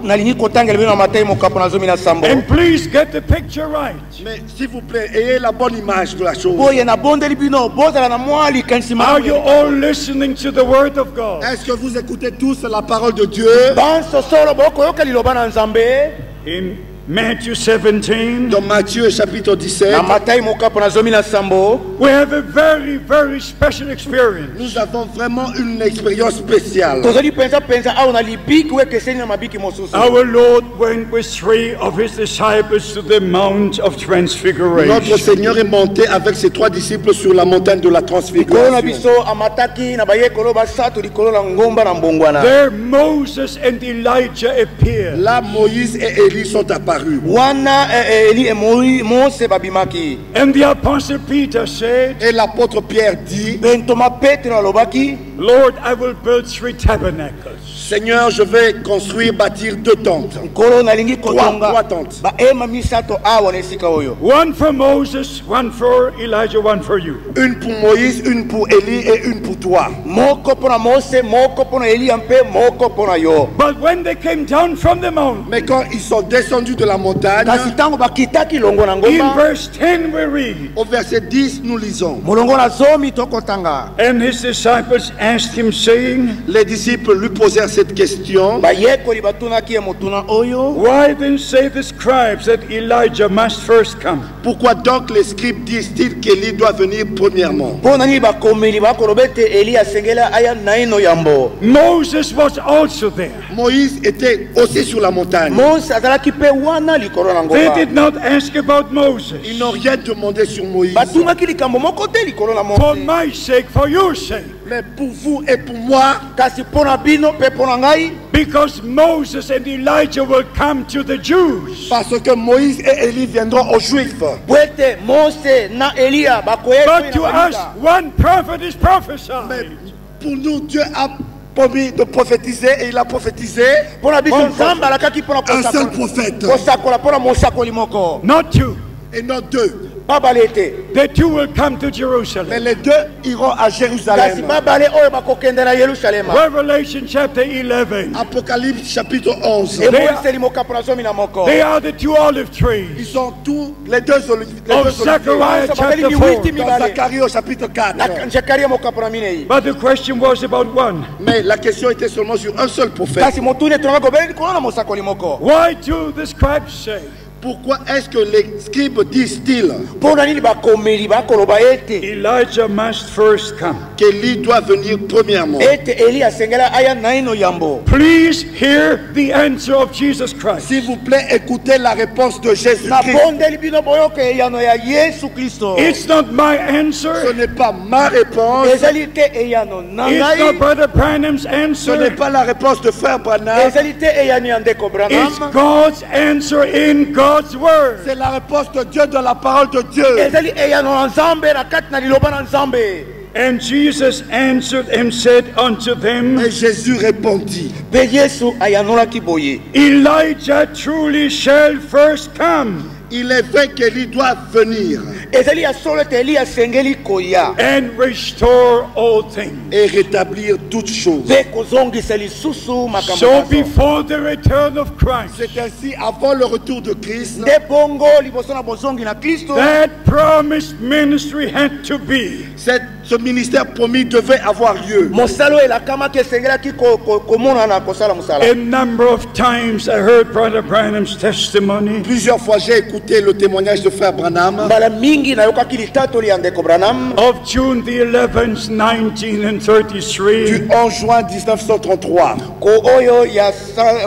nalingi kotangela bino na Matayi mokapo na 17. And please get the picture right. Mais s'il vous plaît, ayez la bonne image de la chose. boye nabondeli bino bozala na mwa likanisi Are you malamu. all listening to the word of God? Est-ce que vous écoutez tous la parole de Dieu? banso solo bokoyoka liloba na Nzambe In Matthew 17, Dans Matthieu chapitre 17, na Matayi mokapo na 17. we have a very, very special experience. nous avons vraiment une expérience spéciale. tozali penza awa na libiki wekeseni na mabiki mosusu. Our Lord went with 3 of his disciples to the Mount of Notre Transfiguration. Seigneur est monté avec ses 3 disciples sur la montagne de la likolo na transfiguration. biso amataki na bayekolo basato likolo na ngomba na mbongwana. There Moses and Elijah appeared. Là, Moïse et Élie sont apparus. wana Eli e Mose babimaki. And the Apostle Peter said, Et l'apôtre Pierre dit, bentoma Petro alobaki, Lord, I will build 3 tabernacles. Seigneur, je vais construire, bâtir 2 tentes. nkolo nalingi Trois kotonga tentes. baema misato awa na esika oyo. One for Moses, one for Elijah, one for you. Une pour Moïse, une pour Élie et une pour toi. moko mpona Mose, moko mpona Eliya mpe moko mpona yo. But when they came down from the mountain, Mais quand ils sont descendus de la montagne, kasi ntango bakitaki longo na in ngomba, verse 10 we read, au verset 10, nous lisons. molongo na zomi tokotanga. and his disciples asked him, saying, Les disciples lui posèrent cette question. bayekoli batunaki ye motuna oyo, Why then say the scribes that Elijah must first come? Pourquoi donc les scribes disent-ils qu'Élie doit venir premièrement? mpo nani bakomeli bakoloba ete Eliya asengela aya naino yambo. Moses was also there. Moïse était aussi sur la montagne. Mose azalaki mpe wana likolo na They ngomba. did not ask about Moses. Ils n'ont rien demandé sur Moïse. batungaki likambo moko te likolo na For Mose. my sake, for your sake. Mais pour vous et pour moi, kasi mpo na bino mpe mpo na ngai, Because Moses and Elijah will come to the Jews. parce que Moïse et Élie viendront aux Juifs. po ete Mose na Eliya bakoyekoli But to na us, bayuda. one prophet is Mais prophesied. pour nous, Dieu a promis de prophétiser et il a prophétisé mpo na biso Nzambe alakaki mpo na un seul kosakola- prophète kosakola mpo na mosakoli moko. Not two. et non 2. babale te, The two will come to Mais Jerusalem. les 2 iront à kasi Jérusalem. babale oyo bakokende na Yerusalema. Revelation chapter 11. Apocalypse chapitre 11. emoniseli mokapo na zomi na moko. They are the 2 olive Ils trees sont tous les 2 oliviers. of Zechariah chapter 4. Dans Zacharie au chapitre 4. na Zekaria mokapo na minei. But the question was about one. Mais la question était seulement sur un seul prophète. kasi motuni etonga kobeli likolo na mosakoli moko. Why do the scribes say Pourquoi est-ce que les scribes disent-ils mpo na nini bakomeli bakoloba ete Elijah must first come? qu'Élie doit venir premièrement? ete Eliya asengela aya naino yambo? Please hear the answer of Jesus Christ. S'il vous plaît, écoutez la réponse de Jésus-Christ. nabondeli bino boyoka eyano ya Yesu Kristo. It's not my Ce answer. n'est pas ma réponse. ezali te eyano na It's not ngai, Brother Branham's Ce n'est answer. pas la réponse de frère Branham. ezali te eyano ya ndeko It's Branham, God's answer in God's word. C'est la réponse de Dieu dans la parole de Dieu. ezali eyano na Nzambe na kati na liloba na Nzambe. And Jesus answered and said unto them, Et Jésus répondit, mpe Yesu ayanolaki boye, Elijah truly shall first come il est vrai qu'Élie doit venir ezali ya solo ete Eliya asengeli koya and restore all things. et rétablir toutes choses. mpe kozongisa lisusu makambo So nyonso. before the return of Christ, C'est ainsi, avant le retour de Christ, nde bongo liboso na bozongi na Kristo, that promised ministry had to be. ce ministère promis devait avoir lieu. mosala oyo elakamaki esengelaki komonana kosala mosala. A number of times I heard Brother Branham's testimony. Plusieurs fois, j'ai écouté écouté le témoignage de frère Branham mbala mingi nayokaki litatoli ya ndeko Branham of June the 11th, 1933. du 11 juin 1933. ko oyo ya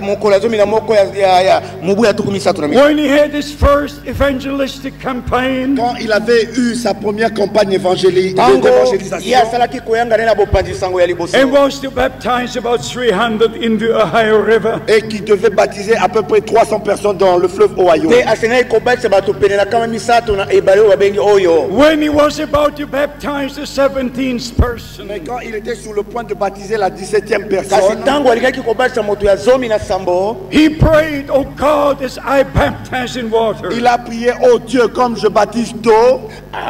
mokolo ya zomi na moko ya mubu ya tuku misato na When he had his first evangelistic campaign, Quand il avait eu sa première campagne tango d'évangélisation, ya asalaki koyanga na bopanzi sango ya liboso and was to baptize about 300 in the Ohio River. et qui devait baptiser à peu près 300 personnes dans le fleuve Ohio. te asengai kobatisa bato pene na kama misato na ebale oyo babengi oyo. When he was about to baptize the 17th person, Mais quand il était sur le point de baptiser la 17e kasi personne, ntango alikaki kobatisa moto ya zomi na sambo he prayed, "Oh God, as I baptize in water, il a prié, oh Dieu, comme je baptise d'eau,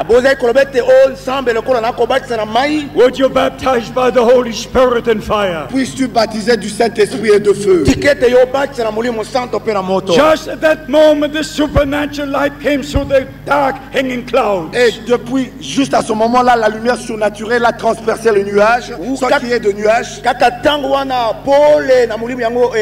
bozali koloba ete o nsambe lokola nakobatisa na mai would you baptize by the Holy Spirit and fire?" puisses-tu baptiser du Saint-Esprit et de feu. tikete yo obatisa na molimo santo mpe na moto. Just at that moment, the supernatural light came through the dark hanging clouds. Et depuis, juste à ce moment-là, la lumière surnaturelle a transpercé le nuage, sans qu'il y ait de nuage. kaka ntango wana pole na molimo yango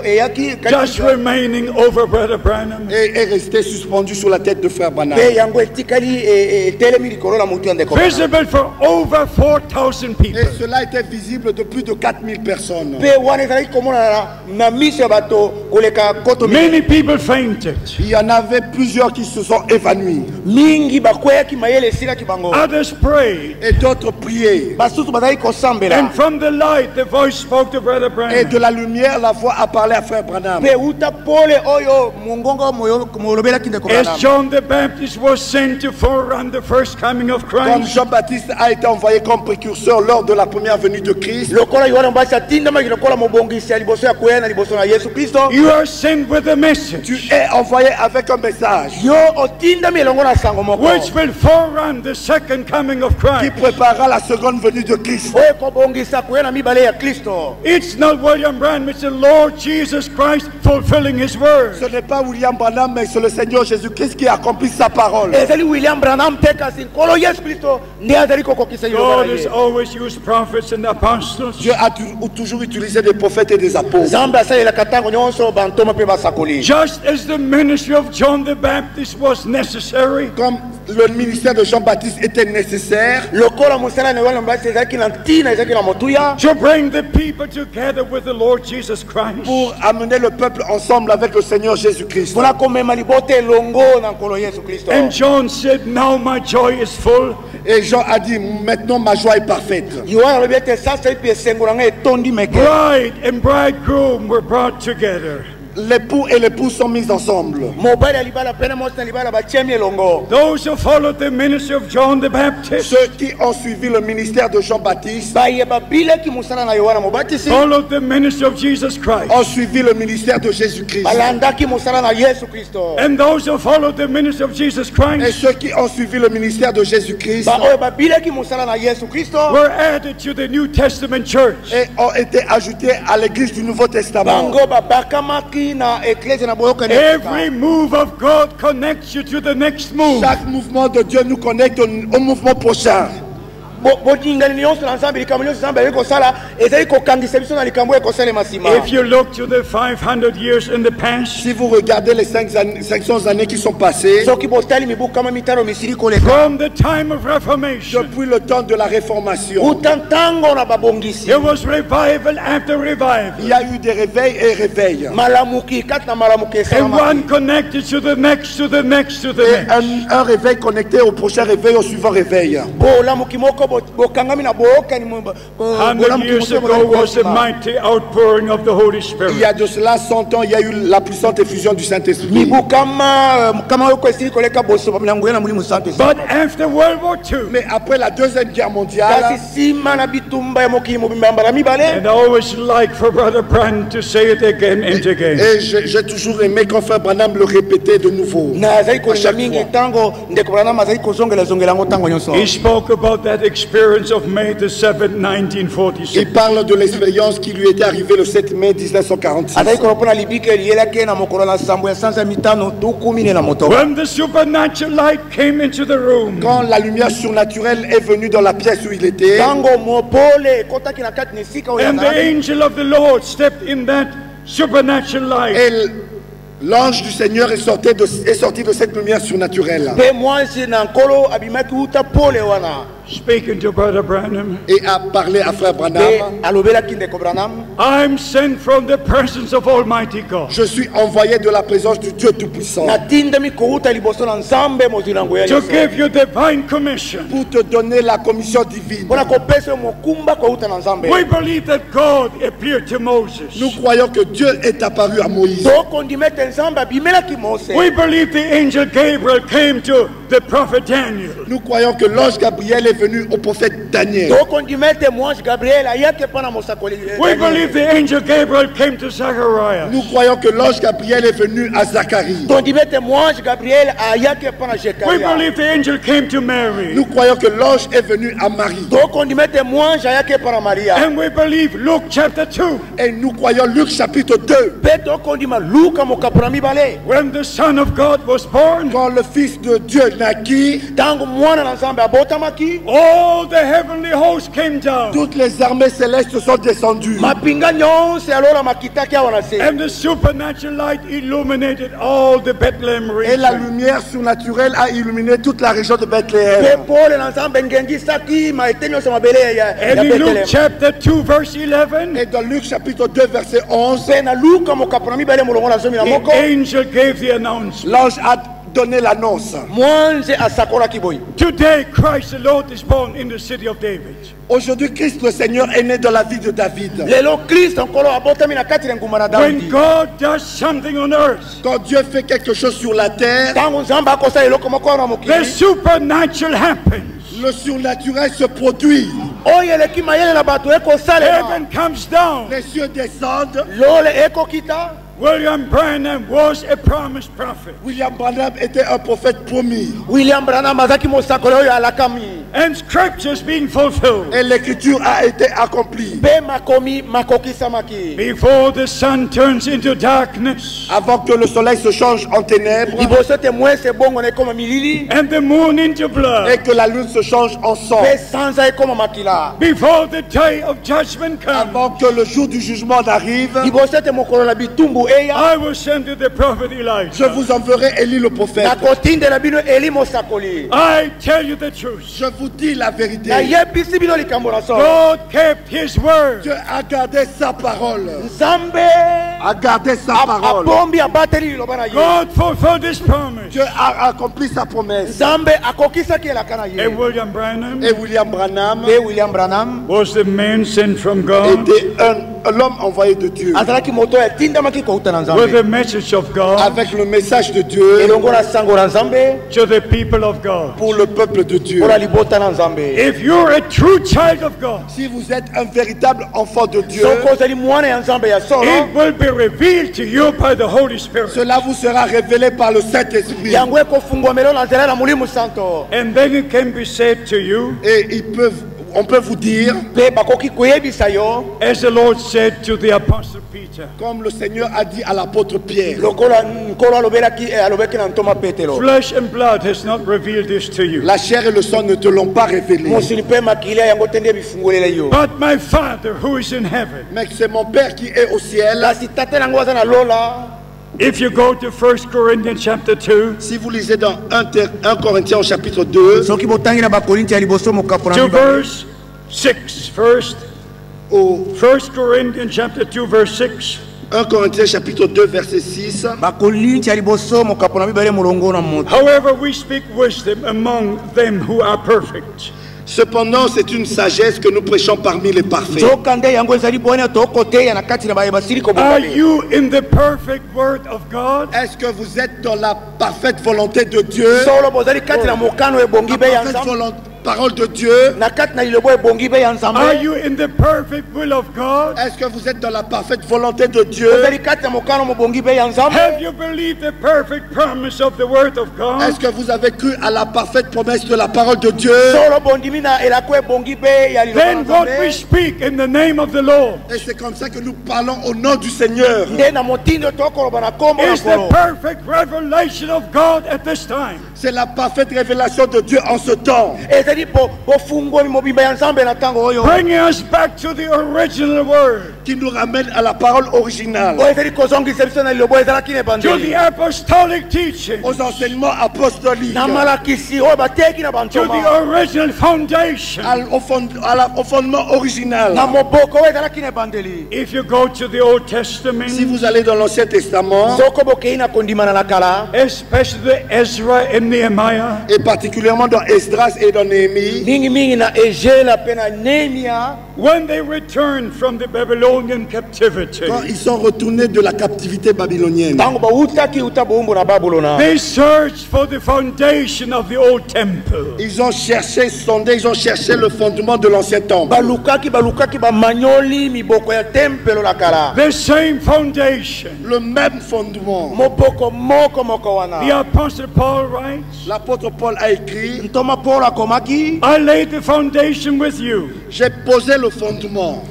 eyaki Just remaining over Brother Branham. Et est resté suspendu sur la tête de frère Branham. mpe yango etikali etelemi likolo na motu ya ndeko Branham. Visible for over 4,000 Et people. cela était visible de plus de 4000 personnes. mpe wana ezalaki komonana na miso ya bato koleka koto Many people fainted. Il y en avait plusieurs qui se sont évanouis. mingi bakweyaki mayele esilaki bango Others prayed. Et d'autres priaient. basusu bazalaki kosambela And from the light, the voice spoke to Brother Et de Branham. la lumière, la voix a parlé à frère Branham. mpe uta pole oyo mongongo molobelaki ndeko As Branham. John the Baptist was sent to forerun the first coming of Comme Christ, Jean-Baptiste a été envoyé comme précurseur lors de la première venue de Christ, lokola yohana mbasi atindamaki lokola mobongisi ya liboso ya koya na liboso na yesu kristo you are sent with a tu message es envoyé avec un message yo otindami elongo na sango moko which will forerun the second coming of qui Christ. préparera la seconde venue de Christ. oyo ekobongisa koya na mibale ya kristo. It's not William Branham, it's the Lord Jesus Christ fulfilling his word. Ce n'est pas William Branham, mais c'est le Seigneur Jésus-Christ qui accomplit sa parole. ezali william branham te kasi nkolo yesu kristo nde azali kokokisa God liloba na has ye. always used prophets and apostles. Dieu a toujours utilisé des prophètes et des apôtres. nzambe asalelaka ntango nyonso bantoma mpe basakoli. Just as the ministry of John the Baptist was necessary, Comme le ministère de Jean-Baptiste était nécessaire lokola mosala na yohana mbasi ezalaki na ntina ezalaki na motuya to bring the people together with the Lord Jesus Christ, pour amener le peuple ensemble avec le Seigneur Jésus-Christ. mpona komema libota elongo na nkolo yesu kristo. and John said, "Now my joy is full." Et Jean a dit, maintenant ma joie est parfaite. yohana alobi ete sasa epi esengo na ngai etondi meke. Bride and bridegroom were brought together. L'époux et l'épouse sont mis ensemble. mobali ya libala pene mosi na libala batiemi elongo. Those who followed the ministry of John the Baptist Ceux qui ont suivi le ministère de Jean-Baptiste bayeba bileki mosala na yohana mobatisi followed the ministry of Jesus Christ. ont suivi le ministère de Jésus-Christ. balandaki mosala na yesu kristo. And those who followed the ministry of Jesus Et Christ ceux qui ont suivi le ministère de Jésus-Christ baoyo babileki mosala na yesu kristo were added to the New Testament church. et ont été ajoutés à l'église du Nouveau Testament. bango babakamaki na eklese na boyokani. Every move of God connects you to the next move. Chaque mouvement de Dieu nous connecte au mouvement prochain. botingani nyonso na nzambe likambo nyonso nzambe ali kosala ezali kokangisa biso na likambo ekosalema nsima. If you look to the 500 years in the past, Si vous regardez les 500 années qui sont passées, soki botali mibu kama mitano misili koleka from the time of Reformation, depuis le temps de la Réformation, uta ntango na babongisi there was revival after revival. il y a eu des réveils et réveils. malamuki kati na malamuki And esalamaki. one connected to the next, to the next, to the Et next. un réveil connecté au prochain réveil, au suivant réveil. bolamuki moko bokangami na bookani 100 years ago was a mighty outpouring of the Holy Il y a Spirit. de cela 100 ans, il y a eu la puissante effusion du Saint-Esprit. mibu kama oko esili koleka boso milango ye na mulimu santo. But after World War II, Mais après la Deuxième Guerre mondiale, kasi nsima na bitumba ya mokili mobimba ya mbala mibale and I always like for Brother Branham to say it again and again. et j'ai toujours aimé quand frère Branham le répétait de nouveau. nazali À kolinga chaque mingi fois. ntango ndeko branam azali kozongelazongela yango ntango nyonso. He spoke about that experience of May the 7th, Il 1946. parle de l'expérience qui lui était arrivée le 7 mai 1946. azali kolo mpona libike eliyelaki ye na mokolo na nsambo ya sanza mitano tukumi ne na motoba. When the supernatural light came into the room, Quand la lumière surnaturelle est venue dans la pièce où il était, ntango mopole ekotaki na kati na esika oyo and the azalaki angel of the Lord stepped in that supernatural light, et L'ange du Seigneur est sorti de cette lumière surnaturelle Pe mwasi na nkolo abimaki uta pole wana. speaking to Brother Branham. et a parlé à frère Pe Branham. alobelaki ndeko Branham. I'm sent from the presence of Almighty God Je suis envoyé de la présence du Dieu Tout-Puissant Natindami kouta liboso na Nzambe mozilango ya to Yesu. give you divine commission. pour te donner la commission divine. Mpona kopesa mokumba kouta na Nzambe. We believe that God appeared to Moses. Nous croyons que Dieu est apparu à Moïse. tokondimete Nzambe abimelaki Mose. We believe the angel Gabriel came to the prophet Daniel. Nous croyons que l'ange Gabriel est venu au prophète Daniel. tokondimete mwanji Gabriel ayaki mpa na mosakoli We believe the angel Gabriel came to Zechariah. Nous croyons que l'ange Gabriel est venu à Zacharie. tondimete mwanji Gabriel ayaki mpa na We Zekaria. believe the angel came to Mary. Nous croyons que l'ange est venu à Marie. tokondimete mwanji ayaki mpa na Maria. And we believe Luke chapter 2. Et nous croyons Luc chapitre 2. Pe tokondima Luka mokapo na mibale. When the Son of God was born, Quand le Fils de Dieu naquit, Tangu mwana na Nzambe abotamaki, all the heavenly hosts came down. toutes les armées célestes sont descendues. mapinga nyonso alola makitaki awa na se. And the supernatural light illuminated all the Bethlehem Et la region. lumière surnaturelle a illuminé toute la région de Pe Bethléem. pole na Nzambe ngengisaki maete nyonso mabele ya And in Luke Bethlehem. chapter 2 verse 11, Et dans Luc chapitre 2 verset 11, Pe na Luka mokapo na mibale molongo na zomi na the moko, angel gave the announcement. l'ange a donné l'annonce. mwanze asakolaki boye. Today Christ the Lord is born in the city of David. Aujourd'hui, Christ le Seigneur est né dans la ville de David. Lelo Kristo nkolo abotami na kati na nguma na When Davidi. God does something on earth, Quand Dieu fait quelque chose sur la terre, Tangu Nzambe akosala eloko moko na the mokili, supernatural happens. le surnaturel se produit. oyo eleki mayele na bato ekosalela. Heaven comes down. Les cieux descendent. Lole ekokita. William Branham was a promised prophet. William Branham était un prophète promis. William Branham azaki mosakoli oyo alakami. And scriptures being fulfilled. Et l'écriture a été accomplie. Pe makomi makokisamaki. Before the sun turns into darkness Avant que le soleil se change en ténèbres Liboso te mwese bongo na ekoma milili. and the moon into et blood. que la lune se change en sang. Pe sanza ekoma makila. Before the day of judgment comes, Avant que le jour du jugement n'arrive, Liboso te mokolo na bitumbu eya. I will send to the prophet je Elijah. vous enverrai Élie le prophète. Nakotindela bino Eli mosakoli. I tell you the truth. Je vous dis la vérité. Nayebisi bino likambo na solo. God kept his word. Dieu a gardé sa parole. Nzambe A gardé sa parole. abombi abateli liloba na ye. God fulfilled his promise. Dieu a accompli sa promesse. Nzambe akokisaki elaka na ye. And William Branham Et William Branham Pe William Branham was the man sent from God était l'homme envoyé de Dieu. azalaki moto etindamaki kouta na with Nzambe. the message of God Avec le message de Dieu Elongo na sango na Nzambe to the people of God. pour le peuple de Dieu. mpona libota na Nzambe. If you're a true child of God, Si vous êtes un véritable enfant de Dieu, Soko ozali mwana ya Nzambe ya solo, it will be revealed to you by the Holy Spirit. cela vous sera révélé par le Saint-Esprit. yango ekofungwamela na nzela na Molimo Santo. And then it can be said to you, Et on peut vous dire, Pe bakoki koyebisa yo as the Lord said to the Apostle Peter, comme le Seigneur a dit à l'apôtre Pierre, lokola nkolo alobeki na ntoma Petelo. flesh and blood has not revealed this to you, la chair et le sang ne te l'ont pas révélé. mosuni mpe makili yango te nde bifungolele yo. but my Father who is in heaven. Mais c'est mon Père qui est au ciel. Kasi tate nango aza na lola. If you go to 1 Corinthians chapter 2, Si vous lisez dans 1 Corinthiens au chapitre 2, soki botangi na bakorinti ya liboso mokapo na to mibale. verse 6 first, au 1 Corinthians chapter 2 verse 6. 1 Corinthiens chapitre 2 verset 6, bakorinti ya liboso mokapo na mibale molongo na moto. However, we speak wisdom among them who are perfect. cependant c'est une sagesse que nous prêchons parmi les parfaits. nzoka nde yango ezali boni tokoteya na kati na baye basili Are kobokale. you in the perfect word of God? Est-ce que vous êtes dans la parfaite volonté de Dieu? solo bozali kati na mokano ebongi La be ya parfaite Nzambe. parole de Dieu? Na kati na lilobo ebongi be ya Are Nzambe. you in the perfect will of God? Est-ce que vous êtes dans la parfaite volonté de Dieu? Ozali kati na mokano mobongi be ya Have Nzambe. you believed the perfect promise of the word of God? Est-ce que vous avez cru à la parfaite promesse de la parole de Dieu? solo bondimi na elako ebongi be ya lilobo ya Then what we Nzambe. speak in the name of the Lord Et c'est comme ça que nous parlons au nom du Seigneur. nde na motindo tokoloba na kombo na is the nkolo. perfect revelation of God at this time. C'est la parfaite révélation de Dieu en ce temps. Bringing us back to the original word. Qui nous ramène à la parole originale. To the apostolic teaching. Aux enseignements apostoliques. To the original foundation. Au fondement original. If you go to the Old Testament, si vous allez dans l'Ancien Testament, especially Ezra and Nehemiah, et particulièrement dans Esdras et dans Néhémie, when they returned from the Babylonian captivity, quand ils sont retournés de la captivité babylonienne, they searched for the foundation of the old temple. Ils ont cherché, sondé, ils ont cherché le fondement de l'ancien temple. The same foundation. Le même fondement. The Apostle Paul writes, l'apôtre Paul a écrit, I laid the foundation with you. J'ai posé le fondement.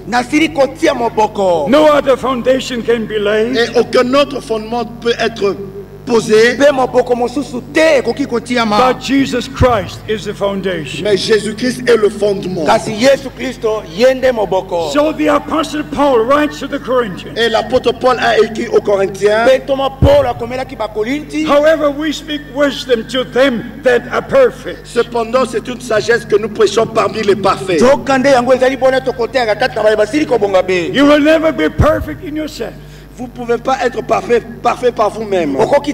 No other foundation can be laid. Et aucun autre fondement peut être posé. But Jesus Christ is the foundation. Mais Jésus-Christ est le fondement. So the Apostle Paul writes to the Corinthians. Et l'apôtre Paul a écrit aux Corinthiens, however we speak wisdom to them that are perfect. Cependant, c'est une sagesse que nous prêchons parmi les parfaits. You will never be perfect in yourself. Vous ne pouvez pas être parfait par vous-même. But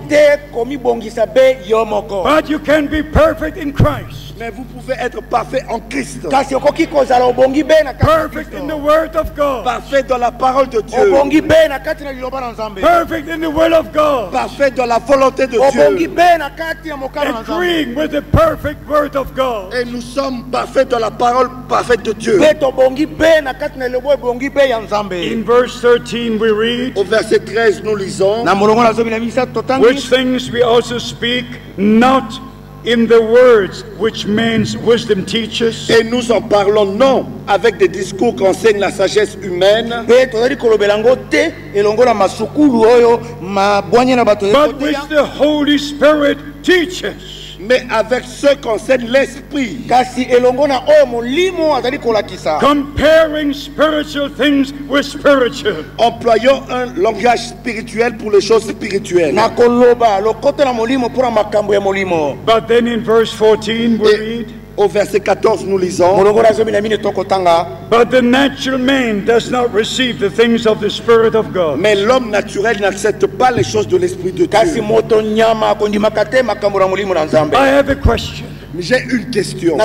you can be perfect in Christ. Mais vous pouvez être parfait en Christ. Perfect in the word of God. Parfait dans la parole de Dieu. Perfect in the will of God. Parfait dans la volonté de Dieu. Agreeing with the perfect word of God. Et nous sommes parfaits dans la parole parfaite de Dieu. In verse 13 we read, au verset 13 nous lisons, which things we also speak, not in the words which man's wisdom teaches. Et nous en parlons non avec des discours qu'enseigne la sagesse humaine, but which the Holy Spirit teaches. Mais avec ce qu'enseigne l'esprit. Comparing spiritual things with spiritual. Employons un langage spirituel pour les choses spirituelles. But then in verse 14 we read, au verset 14 nous lisons, but the natural man does not receive the things of the Spirit of God. Mais l'homme naturel n'accepte pas les choses de l'esprit de Dieu. I have a question. J'ai une question.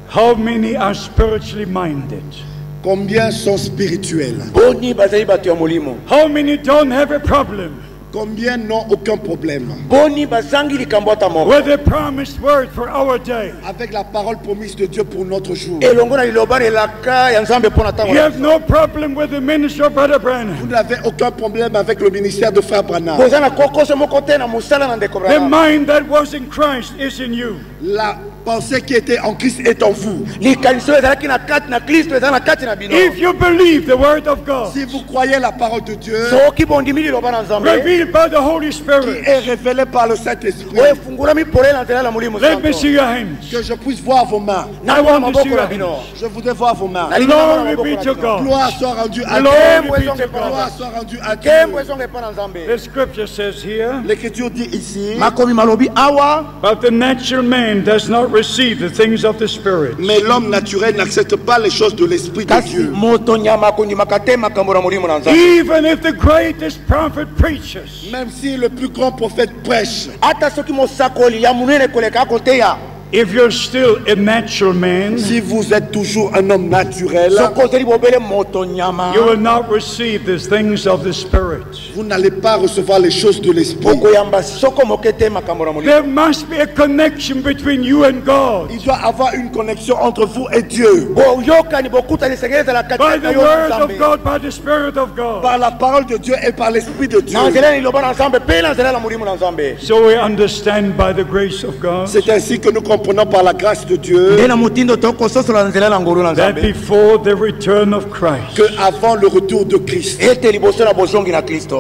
How many are spiritually minded? Combien sont spirituels? How many don't have a problem? Combien n'ont aucun problème? With the promised word for our day. Avec la parole promise de Dieu pour notre jour. You have no problem with the ministry of Brother Branham. Vous n'avez aucun problème avec le ministère de Frère Branham. The mind that was in Christ is in you. La pensée qui était en Christ est en vous. If you believe the word of God, si vous croyez la parole de Dieu, revealed by the Holy Spirit, qui est révélée par le Saint-Esprit, let me see your hands. Que je puisse voir vos mains. I want to see your hands. Je voudrais voir vos mains. Glory be to God. Gloire soit rendue à Glory Dieu. be to God. Gloire soit rendue à Dieu. The scripture says here, l'Écriture dit ici, but the natural man does not receive the things of the Spirit. Mais l'homme naturel n'accepte pas les choses de l'Esprit de Dieu. Even if the greatest prophet preaches, même si le plus grand prophète prêche, if you're still a natural man, si vous êtes toujours un homme naturel, you will not receive the things of the Spirit. Vous n'allez pas recevoir les choses de l'Esprit. There must be a connection between you and God. Il doit avoir une connexion entre vous et Dieu. By the word of God, by the Spirit of God. Par la parole de Dieu et par l'Esprit de Dieu. So we understand by the grace of God. C'est ainsi que nous comprenons par la grâce de Dieu that before the return of Christ, que avant le retour de Christ,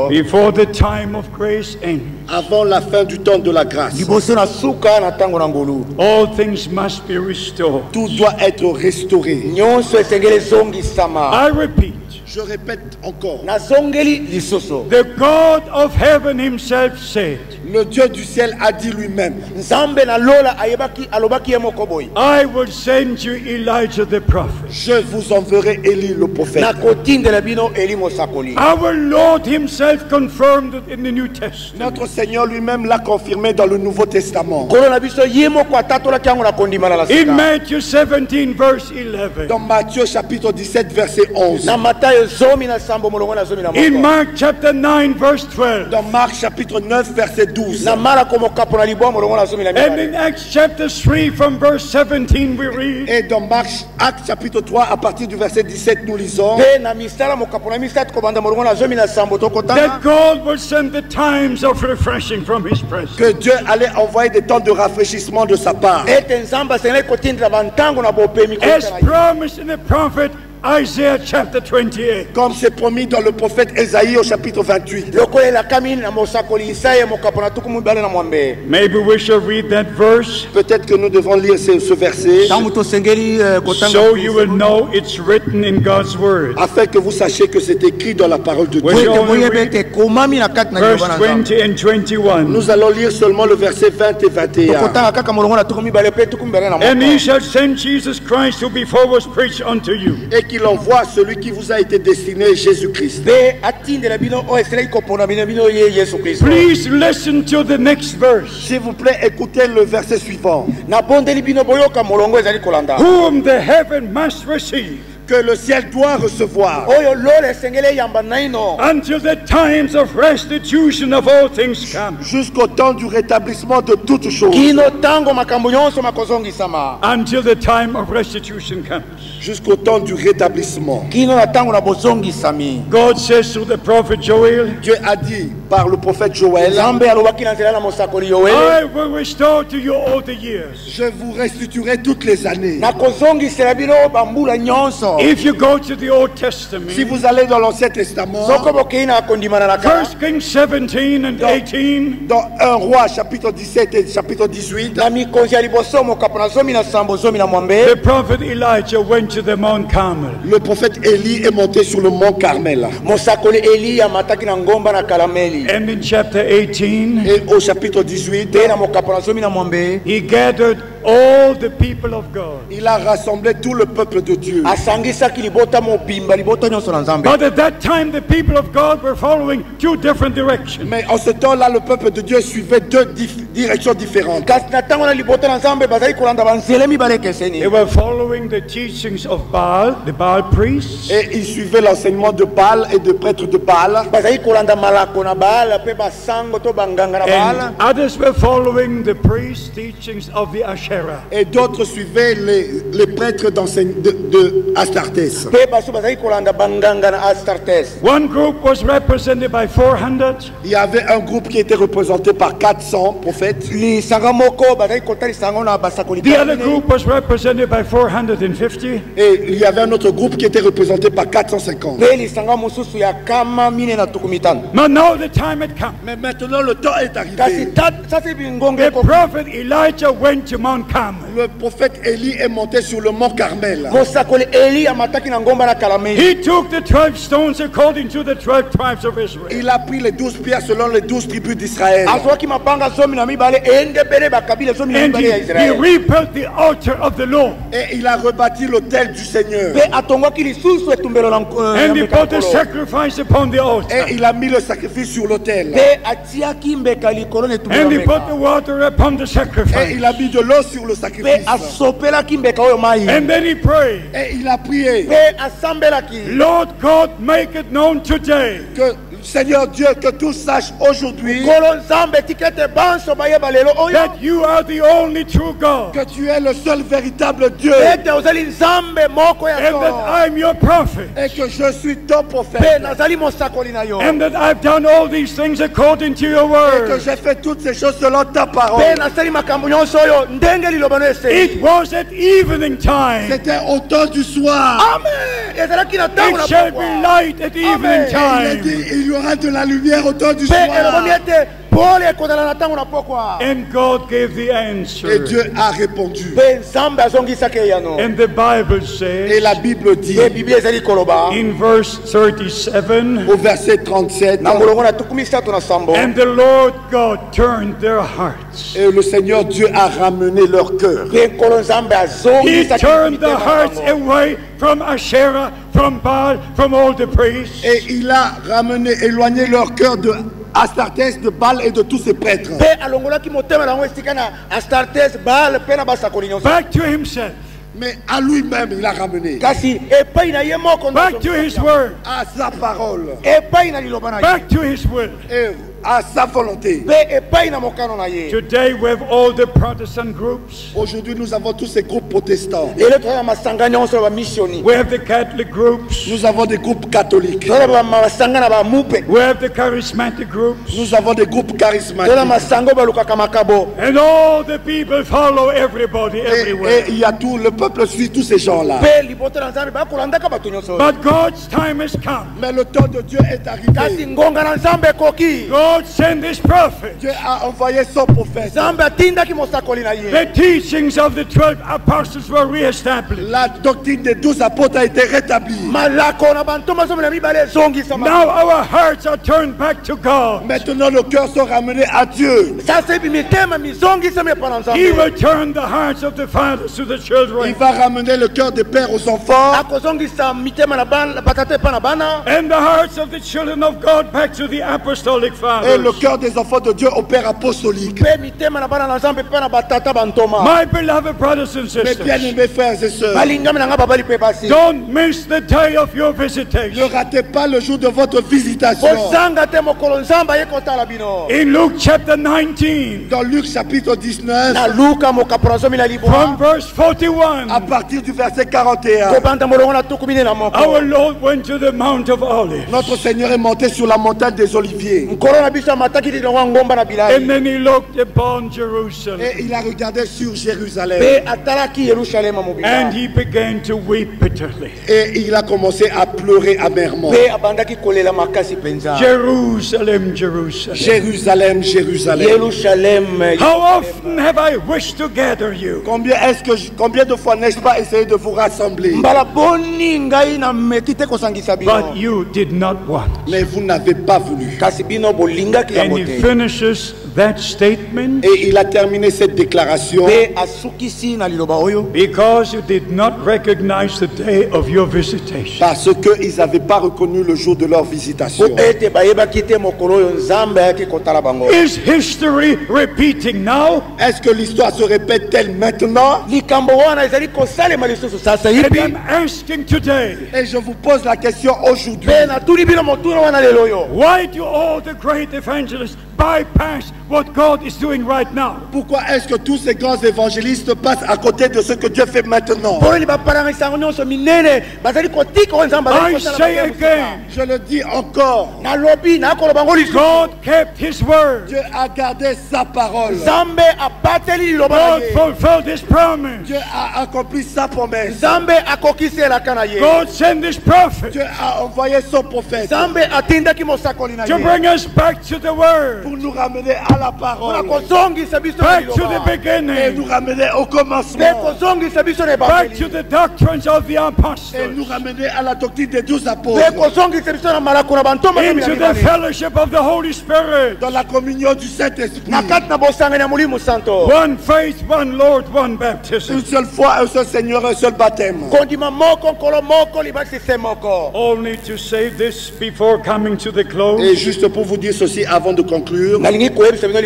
before the time of grace ends, avant la fin du temps de la grâce. liboso na suka na ntango na ngolu. All things must be restored. Tout doit être restauré. Nyonso esengeli ezongisama. I repeat, Je répète encore. nazongeli lisusu. the God of heaven himself said, Le Dieu du ciel a dit lui-même, Nzambe na lola ayebaki alobaki ye moko boye. I will send you Elijah the prophet. je vous enverrai Élie le prophète. nakotindela bino eli mosakoli. Our Lord himself confirmed it in the New Testament. Notre Seigneur lui-même l'a confirmé dans le Nouveau Testament. nkolo na biso ye moko atatolaki yango na kondimana na In sika. Matthew 17 verse 11. Dans Matthieu chapitre 17 verset 11. na matayo zomi na sambo molongo na zomi na In moko. Mark chapter 9 verse 12. Dans Marc chapitre 9 verset 12. na marako mokapo na libwa molongo na zomi na And mibale. in Acts chapter 3 from verse 17 we read, Et dans Marc, Acte chapitre 3 à partir du verset 17 nous lisons mpe na misala mokapo na misato kobanda molongo na zomi na sambo tokotanga that God will send the times of refreshing from his presence. que Dieu allait envoyer des temps de rafraîchissement de sa part. ete nzambe asengelaki kotindela bantango na bopemi As kotala ye. promised in the prophet Isaiah chapter 28. Comme c'est promis dans le prophète Ésaïe au chapitre 28. lokola elakami na mosakoli isaya mokapo na tuku mibale na mwambe. Maybe we shall read that verse Peut-être que nous devons lire ce verset ntango tosengeli kotanga so you will know it's written in God's word. afin que vous sachiez que c'est écrit dans la parole de Oui, Dieu. je- ete boyeba ete ekomami na kati na Verse liloba na nzambe. 20 and 21. Nous allons lire seulement le verset 20 et 21. tokotanga kaka molongo na tuku mibale mpe tuku mibale na And he moko. shall send Jesus Christ who before was preached unto you. Et qu'il envoie celui qui vous a été destiné, Jésus-Christ. mpe atindela bino oyo eselaki kopona bino ye yesu kristo. Please listen to the next verse. S'il vous plaît, écoutez le verset suivant. nabondeli bino boyoka molongo ezali kolanda. Whom the heaven must receive Que le ciel doit recevoir oyo lola esengeli eyamba naino until the times of restitution of all things come. jusqu'au temps du rétablissement de toutes choses. kino ntango makambo nyonso makozongisama. Until the time of restitution comes. Jusqu'au temps du rétablissement. kino na ntango na bozongisami. God says to the prophet Joel, Dieu a dit par le prophète Joël, nzambe alobaki na nzela na mosakoli yoele. I will restore to you all the years. je vous restituerai toutes les années. nakozongisela bino bambula nyonso. If you go to the Old Testament, Si vous allez dans l'Ancien Testament, soko bokei na kondimana na kala. 1 Kings 17 and 18, dans 1 roi chapitre 17 et chapitre 18, na mikonzi ya liboso mokapo na zomi na sambo zomi na the mwambe. prophet Elijah went to the Mount Carmel. le prophète Élie est monté sur le mont Carmel. mosakoli eli amataki na ngomba na kalameli. And in chapter 18, Et au chapitre 18, mpe na mokapo na zomi na mwambe. he gathered all the people of God. il a rassemblé tout le peuple de Dieu. asangisaki libota mobimba libota nyonso na nzambe. But at that time, the people of God were following two different directions. Mais en ce temps-là, le peuple de Dieu suivait deux directions différentes. kasi na ntango na libota na nzambe bazali kolanda banzela mibale ekeseni. They were following the teachings of Baal, the Baal priests, Et ils suivaient l'enseignement de Baal et de prêtres de Baal. bazali kolanda malako na baala mpe basango to banganga na baala. and others were following the priest teachings of the Asherah. Et d'autres suivaient les prêtres de Astartés. mpe baso bazali kolanda banganga na astartes. One group was represented by 400, Il y avait un groupe qui était représenté par 400 prophètes. lisanga moko bazali kota lisango na basakoli. the other group was represented by 450, Et il y avait un autre groupe qui était représenté par 450. mpe lisanga mosusu ya kama mine na tuku mitano. but now the time had come. Mais maintenant, le temps est kasi arrivé. sasa bingonge The prophet Elijah went to Mount Carmel. Le prophète Élie est monté sur le mont Carmel. mosakoli eli amataki na ngomba na kalameli. He took the 12 stones according to the 12 tribes of Israel. Il a pris les 12 pierres selon les 12 tribus d'Israël. azwaki mapanga zomi na mibale endebele bakabila zomi na And mibale ya he israeli. rebuilt the altar of the Lord. Et il a rebâti l'autel du Seigneur. mpe atongwaki lisusu etumbelo na And he put the sacrifice upon the altar. Et il a mis le sacrifice sur l'autel. mpe atiaki mbeka likolo na etumbelo And na he put mbeka. the water upon the Et sacrifice. il a mis de l'eau sur le mpe sacrifice. asopelaki mbeka oyo mai. And then he prayed, Et il a prié mpe asambelaki. Lord God, make it known today que Seigneur Dieu, que tous sachent aujourd'hui nkolo nzambe tika ete banso bayeba lelo oyo that you are the only true God que tu es le seul véritable Dieu ete ozali nzambe moko ya and that solo. I'm your prophet et que je suis ton mpe prophète nazali mosakoli na yo. and that I've done all these things according to your et que word. j'ai fait toutes ces choses selon ta parole. mpe nasali makambo nyonso oyo ndenge liloba no eseli. It was at evening time. C'était au temps du soir. amen ezalaki na ntango It na shall be pokwa. light at evening Et il a time. dit, il y y aura de la lumière au temps du mpe elobomi soir. ete pole ekozala na ntango na pokwa And God gave the answer. Et Dieu a répondu. mpe nzambe azongisaki eyano And the Bible Et says la Bible dit, mpe biblia ezali koloba in verse 37, au verset 37, na molongo na tukumi sato na sambo and the Lord God turned their hearts. et le Seigneur Dieu a ramené leur cœur. mpe nkolo nzambe He azongisaki turned the mitema na hearts bango. away from Asherah, from Baal, from all the priests. Et il a ramené, éloigné leur cœur de Astartés, de Baal et de tous ses prêtres. mpe alongolaki motema na yango esika na astartes baal mpe na basakoli nyonso Back to himself, Mais à lui-même, il a ramené. kasi epai na ye moko back to his word, À sa parole epai na liloba na ye back to his will. et à sa volonté. mpe epai na mokano na ye Today we have all the Protestant groups. Aujourd'hui, nous avons tous ces groupes protestants. lelo toza na masanga nyonso ya bamisioni We have the Catholic groups. Nous avons des groupes catholiques. toza na masanga na bamupe We have the charismatic groups. Nous avons des groupes toza na charismatiques. masanga oyo balukaka makabo And all the people follow everybody Et everywhere. il y a tout, le peuple suit tous ces gens-là. mpe liboto na nzambe bakolandaka bato nyonso oyo. But God's time has come. Mais le temps de Dieu est kasi arrivé. ngonga na nzambe ekoki God sent his prophet. Dieu a envoyé son prophète. nzambe atindaki mosakoli na ye The teachings of the 12 apostles were reestablished. La doctrine des 12 apôtres a été rétablie. malako na bantoma zomi na mibale ezongisama Now our hearts are turned back to God. Maintenant, nos cœurs sont ramenés à Dieu. sasa hivi mitema mizongisami epa na He nzambe will turn the hearts of the fathers to the Il children, va ramener le cœur des pères aux enfants akozongisa mitema na batata epa na bana and the hearts of the children of God back to the apostolic et le fathers. cœur des enfants de Dieu au père apostolique. mpe mitema na bana na nzambe epa na batata bantoma My beloved brothers and Mes sisters, bien-aimés frères et sœurs, balingami na nga babali mpe basi don't miss the day of your ne visitation. ratez pas le jour de votre visitation. kozanga te mokolo nzambe aye kotala bino In Luke chapter 19, Dans Luc chapitre 19, na luka mokapola zomi na from libwa verse 41, à partir du verset 41, kobanda molongo na tuku mine na moko our Lord went to the Mount of Olives. notre Seigneur est monté sur la montagne des Oliviers. nkolo na biso amataki tilongo ya ngomba na And bilai then he looked upon Jerusalem. Et il a regardé sur Jérusalem. mpe atalaki yerusalema And mobila he began to weep bitterly. Et il a commencé à pleurer amèrement. mpe abandaki kolela makasi mpenza Jerusalem, Jerusalem. Jérusalem, Jérusalem. yerusalem How often have I wished to gather you, Combien de fois n'ai-je pas essayé de vous rassembler? mbala boni ngai na meki te kosangisa bino but you did not want. Mais vous n'avez pas voulu. kasi bino bolingaki And yango he te finishes that statement Et il a terminé cette déclaration mpe asukisi na liloba oyo because you did not recognize the day of your visitation. parce qu'ils n'avaient pas reconnu le jour de leur visitation. po ete bayebaki te mokolo oyo nzambe ayaki kotala bango Is history repeating now? Est-ce que l'histoire se répète-t-elle maintenant? likambo wana ezali kosalema lisusu sasa And hivi I'm asking today, Et je vous pose la question aujourd'hui. mpe natuli bino motuna wana lelo oyo why do all the great evangelists bypass what God is doing right now? Pourquoi est-ce que tous ces grands évangélistes passent à côté de ce que Dieu fait maintenant? poloni bapalanganisa yango nyonso minene bazali kotika oyo nzambe azali I kosala say makambo again, Je le dis encore, nalobi nakoloba yango lisusu God kept his word. Dieu a gardé sa parole. nzambe abateli liloba na God ye fulfilled his promise. Dieu a accompli sa promesse. nzambe akokisi elaka na ye God sent his prophet Dieu a envoyé son prophète nzambe atindaki mosakoli na to ye bring us back to the word, pour nous ramener à la mpona parole kozongisa biso na back to the liloba et beginning, nous ramener au mpe commencement kozongisa biso na back to ebangeli the doctrines of the et nous apostles, ramener à la doctrine des 12 mpe apôtres, kozongisa biso na malako na bantoma zomi na into the mibale fellowship of the Holy Spirit. dans la communion du Saint-Esprit. na kati na bosangani ya molimo santo One faith, one Lord, one baptism. Une seule foi, un seul Seigneur, un seul baptême. kondima moko nkolo moko libakisi se moko Only to say this before coming to the close. Et juste pour vous dire ceci avant de conclure, nalingi koyebisa bino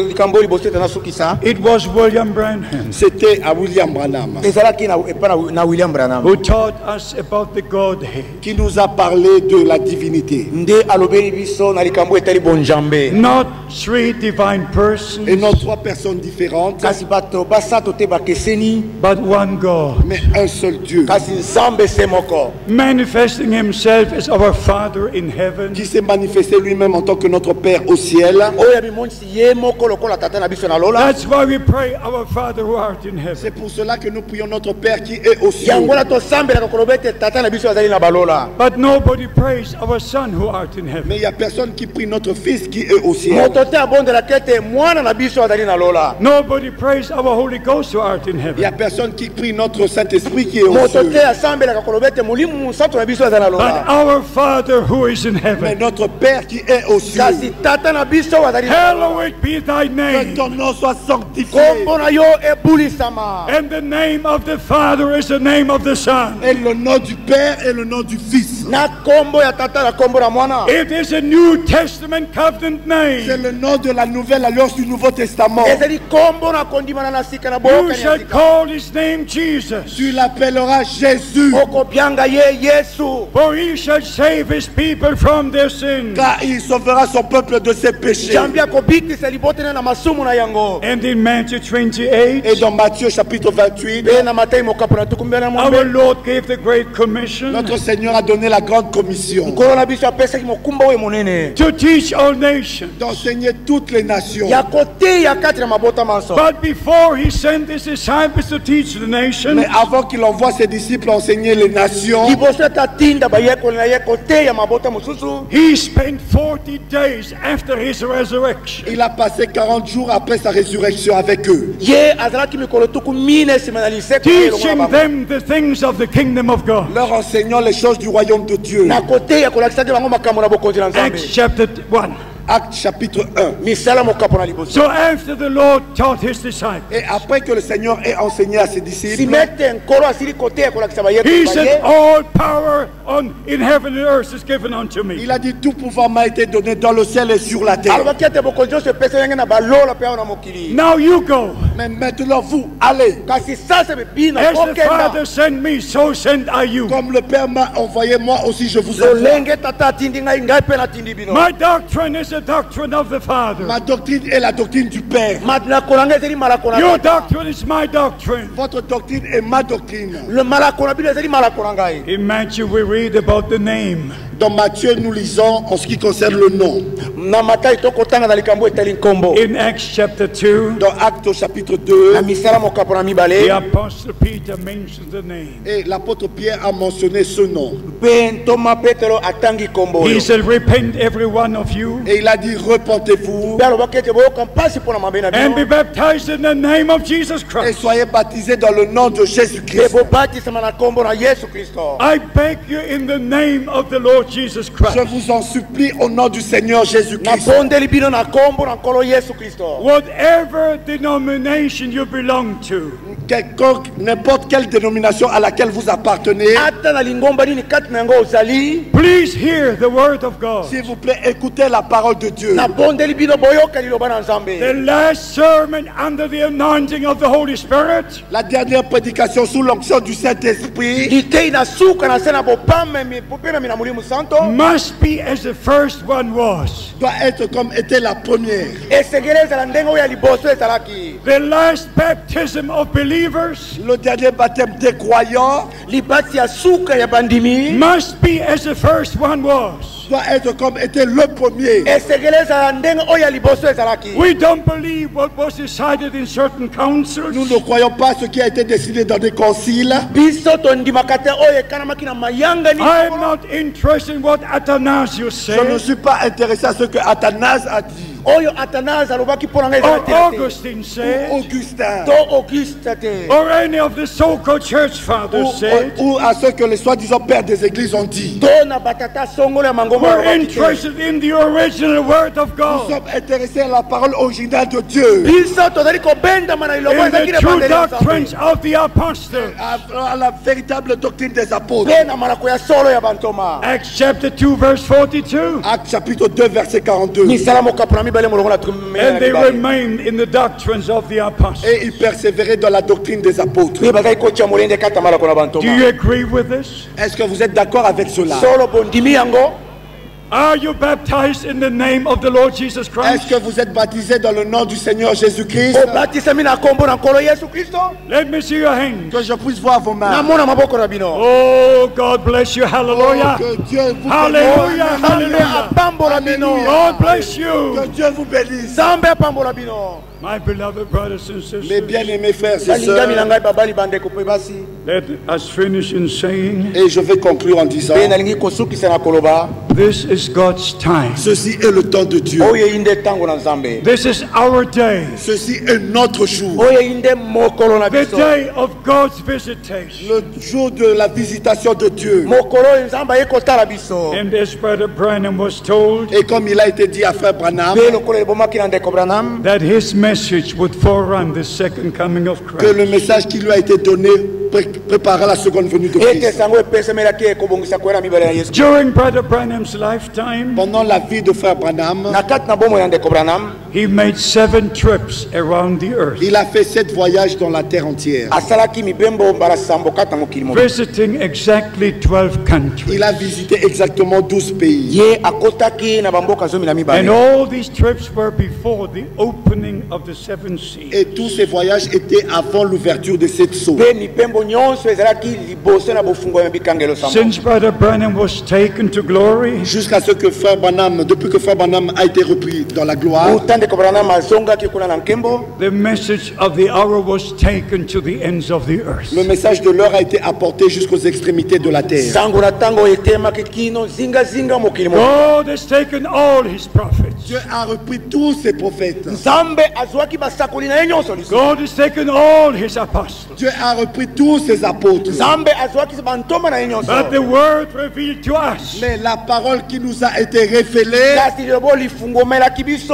likambo oyo liboso ete nasukisa It was William Branham c'était à William Branham ezalaki epa na william branham who taught us about the Godhead. qui nous a parlé de la divinité. nde alobeli biso na likambo etali bonjambe Not three divine persons, Et non trois personnes différentes, kasi bato basato te bakeseni but one God, mais un seul Dieu kasi nzambe se moko manifesting himself as our Father in heaven qui s'est manifesté lui-même en tant que notre Père au ciel lola oyo abimonisi ye moko lokola tata na biso na lola. That's why we pray, our Father who art in heaven. C'est pour cela que nous prions notre Père qui est aux cieux. yango na tosambelaka koloba ete tata na biso azali na balola. But nobody prays our Son who art in heaven. Mais il n'y a personne qui prie notre Fils qui est au ciel. moto te abondelaka ete mwana na biso azali na lola. Nobody prays our Holy Ghost who art in Il n'y heaven. a personne qui prie notre Saint-Esprit qui est aux moto cieux. te asambelaka koloba ete molimo mosantu na biso azali na But lola. our Father who is in Mais heaven. notre Père qui est aux cieux. kasi tata na biso azali na lola. Hallowed be thy Que name. ton nom soit sanctifié. kombo na yo ebulisama. And the name of the Father is the name of the Son. Et le nom du Père et le nom du Fils. na kombo ya tata na kombo na mwana. It is a New Testament covenant C'est name. le nom de la nouvelle alliance du Nouveau Testament. ezali kombo na kondimana na sika na You boyokani ya shall sika. call his name Jesus. Tu l'appelleras Jésus, okobyanga ye yesu. For he shall save his people from their sins. car il sauvera son peuple de ses péchés. jambi akobikisa libotene na masumu na yango. And in Matthew Et 28, dans Matthieu chapitre 28, mpe na matai mokapo na tukumbela na our mwambe. Lord gave the Great Commission notre Seigneur a donné la grande commission nkolo na biso apesaki mokumba oyo monene to teach all nations. d'enseigner toutes les nations. ya koteya kati na mabota manso. But before he sent his disciples to teach the nations, Mais avant qu'il envoie ses disciples enseigner les nations, liboso ete atinda bayekoli na ye koteya mabota mosusu. he spent 40 days after his resurrection il a passé 40 jours après sa résurrection avec eux, ye azalaki mikolo tuku mine nsima na liseko na elongo na teaching bango. them the things of the kingdom of God. leur enseignant les choses du royaume de Dieu. na koteya kolakisaki bango makambo na bokonzi na nzambe. Acts chapter 1. Acte chapitre 1. misala mokapo na liboso. So after the Lord taught his disciples, Et après que le Seigneur ait enseigné à ses disciples, simete nkolo asili koteya kolakisa bayekoli he baye. said, all power in heaven and earth is given unto me. il a dit tout pouvoir m'a été donné dans le ciel et sur la terre. alobaki ete bokonzi nyonso epesa yange na balola mpe awa na mokili. Now you go. Mais maintenant vous allez. kasi sasa bebina As the okenda Father sent me, so send I you. Comme le Père m'a envoyé, moi aussi je vous envoie. lolenge tata atindi ngai ngai mpe natindi bino. My doctrine is the doctrine of the Father. Ma doctrine est la doctrine du Père. malako na ngai ezali malako na Your tata. doctrine is my doctrine. Votre doctrine est ma doctrine. le malako na bino ezali malako na ngai. In Matthew, we read about the name. Dans Matthieu, nous lisons en ce qui concerne le nom. na matai tokotanga na likambo etali nkombo. In Acts chapter 2, Dans Actes au chapitre 2, na misala mokapo na the mibale. Apostle Peter mentions the name. et l'apôtre Pierre a mentionné ce nom. mpe ntoma petelo atangi nkombo He oyo. said, repent every one of you Et il a dit, repentez-vous mpe alobaki ete boyoka mpasi mpo na mabe na and be bino. baptized in the name of Jesus et Christ. soyez baptisés dans le nom de mpe Jésus-Christ. bobatisama na nkombo na yesu kristo. I beg you in the name of the Lord Jesus Je Christ. vous en supplie au nom du Seigneur Jésus-Christ. nabondeli bino na nkombo na nkolo yesu kristo. Whatever denomination you belong to, Quelconque, n'importe quelle dénomination à laquelle vous appartenez, ata na lingomba nini kati na yango ozali. please hear the word of God. s'il vous plaît, écoutez la parole de Dieu. nabondeli bino boyoka liloba na The nzambe. last sermon under the anointing of the Holy Spirit La dernière prédication sous l'onction du Saint-Esprit litei na suka na se na bopemami na molimo santo. must be as the first one was. doit être comme était la première. esengeli ezala ndenge oyo ya liboso ezalaki. The last baptism of believers Le dernier baptême des croyants libati ya suka ya bandimi must be as the first one was. doit être comme était le premier. esengeli ezala ndenge oyo ya liboso ezalaki. We don't believe what was decided in certain councils. Nous ne croyons pas ce qui a été décidé dans des conciles. biso tondimaka te oyo ekanamaki na mayangani. I am not interested in what Athanasius Je ne said suis pas intéressé à ce que Athanase a dit. oyo atanase alobaki mpo na ngai or ezala te ya te. Augustine said Augustin. to auguste te. or any of the so-called church fathers said. Ou à ceux que les soi-disant pères des églises ont dit. to na batata songolo ya mangomba We're alobaki te. interested in the original word of Nous God, sommes intéressés à la parole originale de Dieu. biso tozali kobendama na lilobo in ezalaki the na true bandeli ya doctrines nzambe. of the apostles. À la véritable doctrine des apôtres. mpe na malako ya solo ya bantoma. Acts chapter 2 verse 42. Acte chapitre 2 verset 42. misala mokapo na mibale molongo na tumi And they mibale. remained in the doctrines of the apostles. Et il persévérait dans la doctrine des apôtres. mpe bazali kotia molende kati ya malako na Do bantoma. you agree with this? Est-ce que vous êtes d'accord avec cela? solo bondimi yango. Are you baptized in the name of the Lord Jesus Est-ce Christ? que vous êtes baptisés dans le nom du Seigneur Jésus-Christ? obatisami na kombo na nkolo Yesu Kristo. Let me see your hands. Que je puisse voir vos mains. Namona maboko na bino. Oh, God bless you. Hallelujah. Que Dieu vous Hallelujah. bénisse. Hallelujah. Apambola bino. God bless Que you. Dieu vous bénisse. Nzambe apambola bino. My beloved brothers and Mes sisters, bien-aimés frères et balingami na sœurs, ngai babali bandeko mpe basi. let us finish in saying, et je vais conclure en disant, Mpe nalingi kosukisa na koloba. this is God's time. ceci est le temps de Dieu. Oyo eyi nde ntango na Nzambe. This is our day. Ceci est notre jour. Oyo eyi nde mokolo na The biso. day of God's visitation. Le jour de la visitation de Dieu. Mokolo oyo Nzambe aye kotala biso. And as Brother Branham was told, Et comme il a été dit à Frère Branham, Mpe lokolo ebomaki na ndeko Branham. that his message would forerun the second coming of que le Christ. message qui lui a été donné préparera la seconde venue de Ete Christ. sango epesemelaki ekobongisa kwela mibale na Yesu. During Brother Branham's lifetime, Pendant la vie de Frère Branham, Na kati na bomoi ya ndeko Branham he made 7 trips around the earth, il a fait 7 voyages dans la terre entière. asalaki mibembo mbala sambo kati na mokili mobimba. visiting exactly 12 countries. Il a visité exactement 12 pays. Ye akotaki na bamboka 12. And all these trips were before the opening of the 7th sea. Et tous ces voyages étaient avant l'ouverture de cette sceaux. Mpe mibembo nyonso ezalaki liboso na bofungo ya bikangelo sambo. Since Brother Branham was taken to glory, Jusqu'à ce que Frère Branham, depuis que Frère Branham a été repris dans la gloire, Uta ndeko Branham azongaki kuna na nkembo. the message of the hour was taken to the ends of the earth. le message de l'heure a été apporté jusqu'aux extrémités de la terre. Sango na tango etemaki kino zingazinga mokili mobimba. God has taken all his prophets. Dieu a repris tous ses prophètes. Nzambe azwaki basakoli na ye nyonso liso. God has taken all his apostles. Dieu a repris tous ses apôtres. Nzambe azwaki bantoma na ye nyonso. But the word revealed to us Mais la parole qui nous a été révélée kasi lilobo lifungomelaki biso.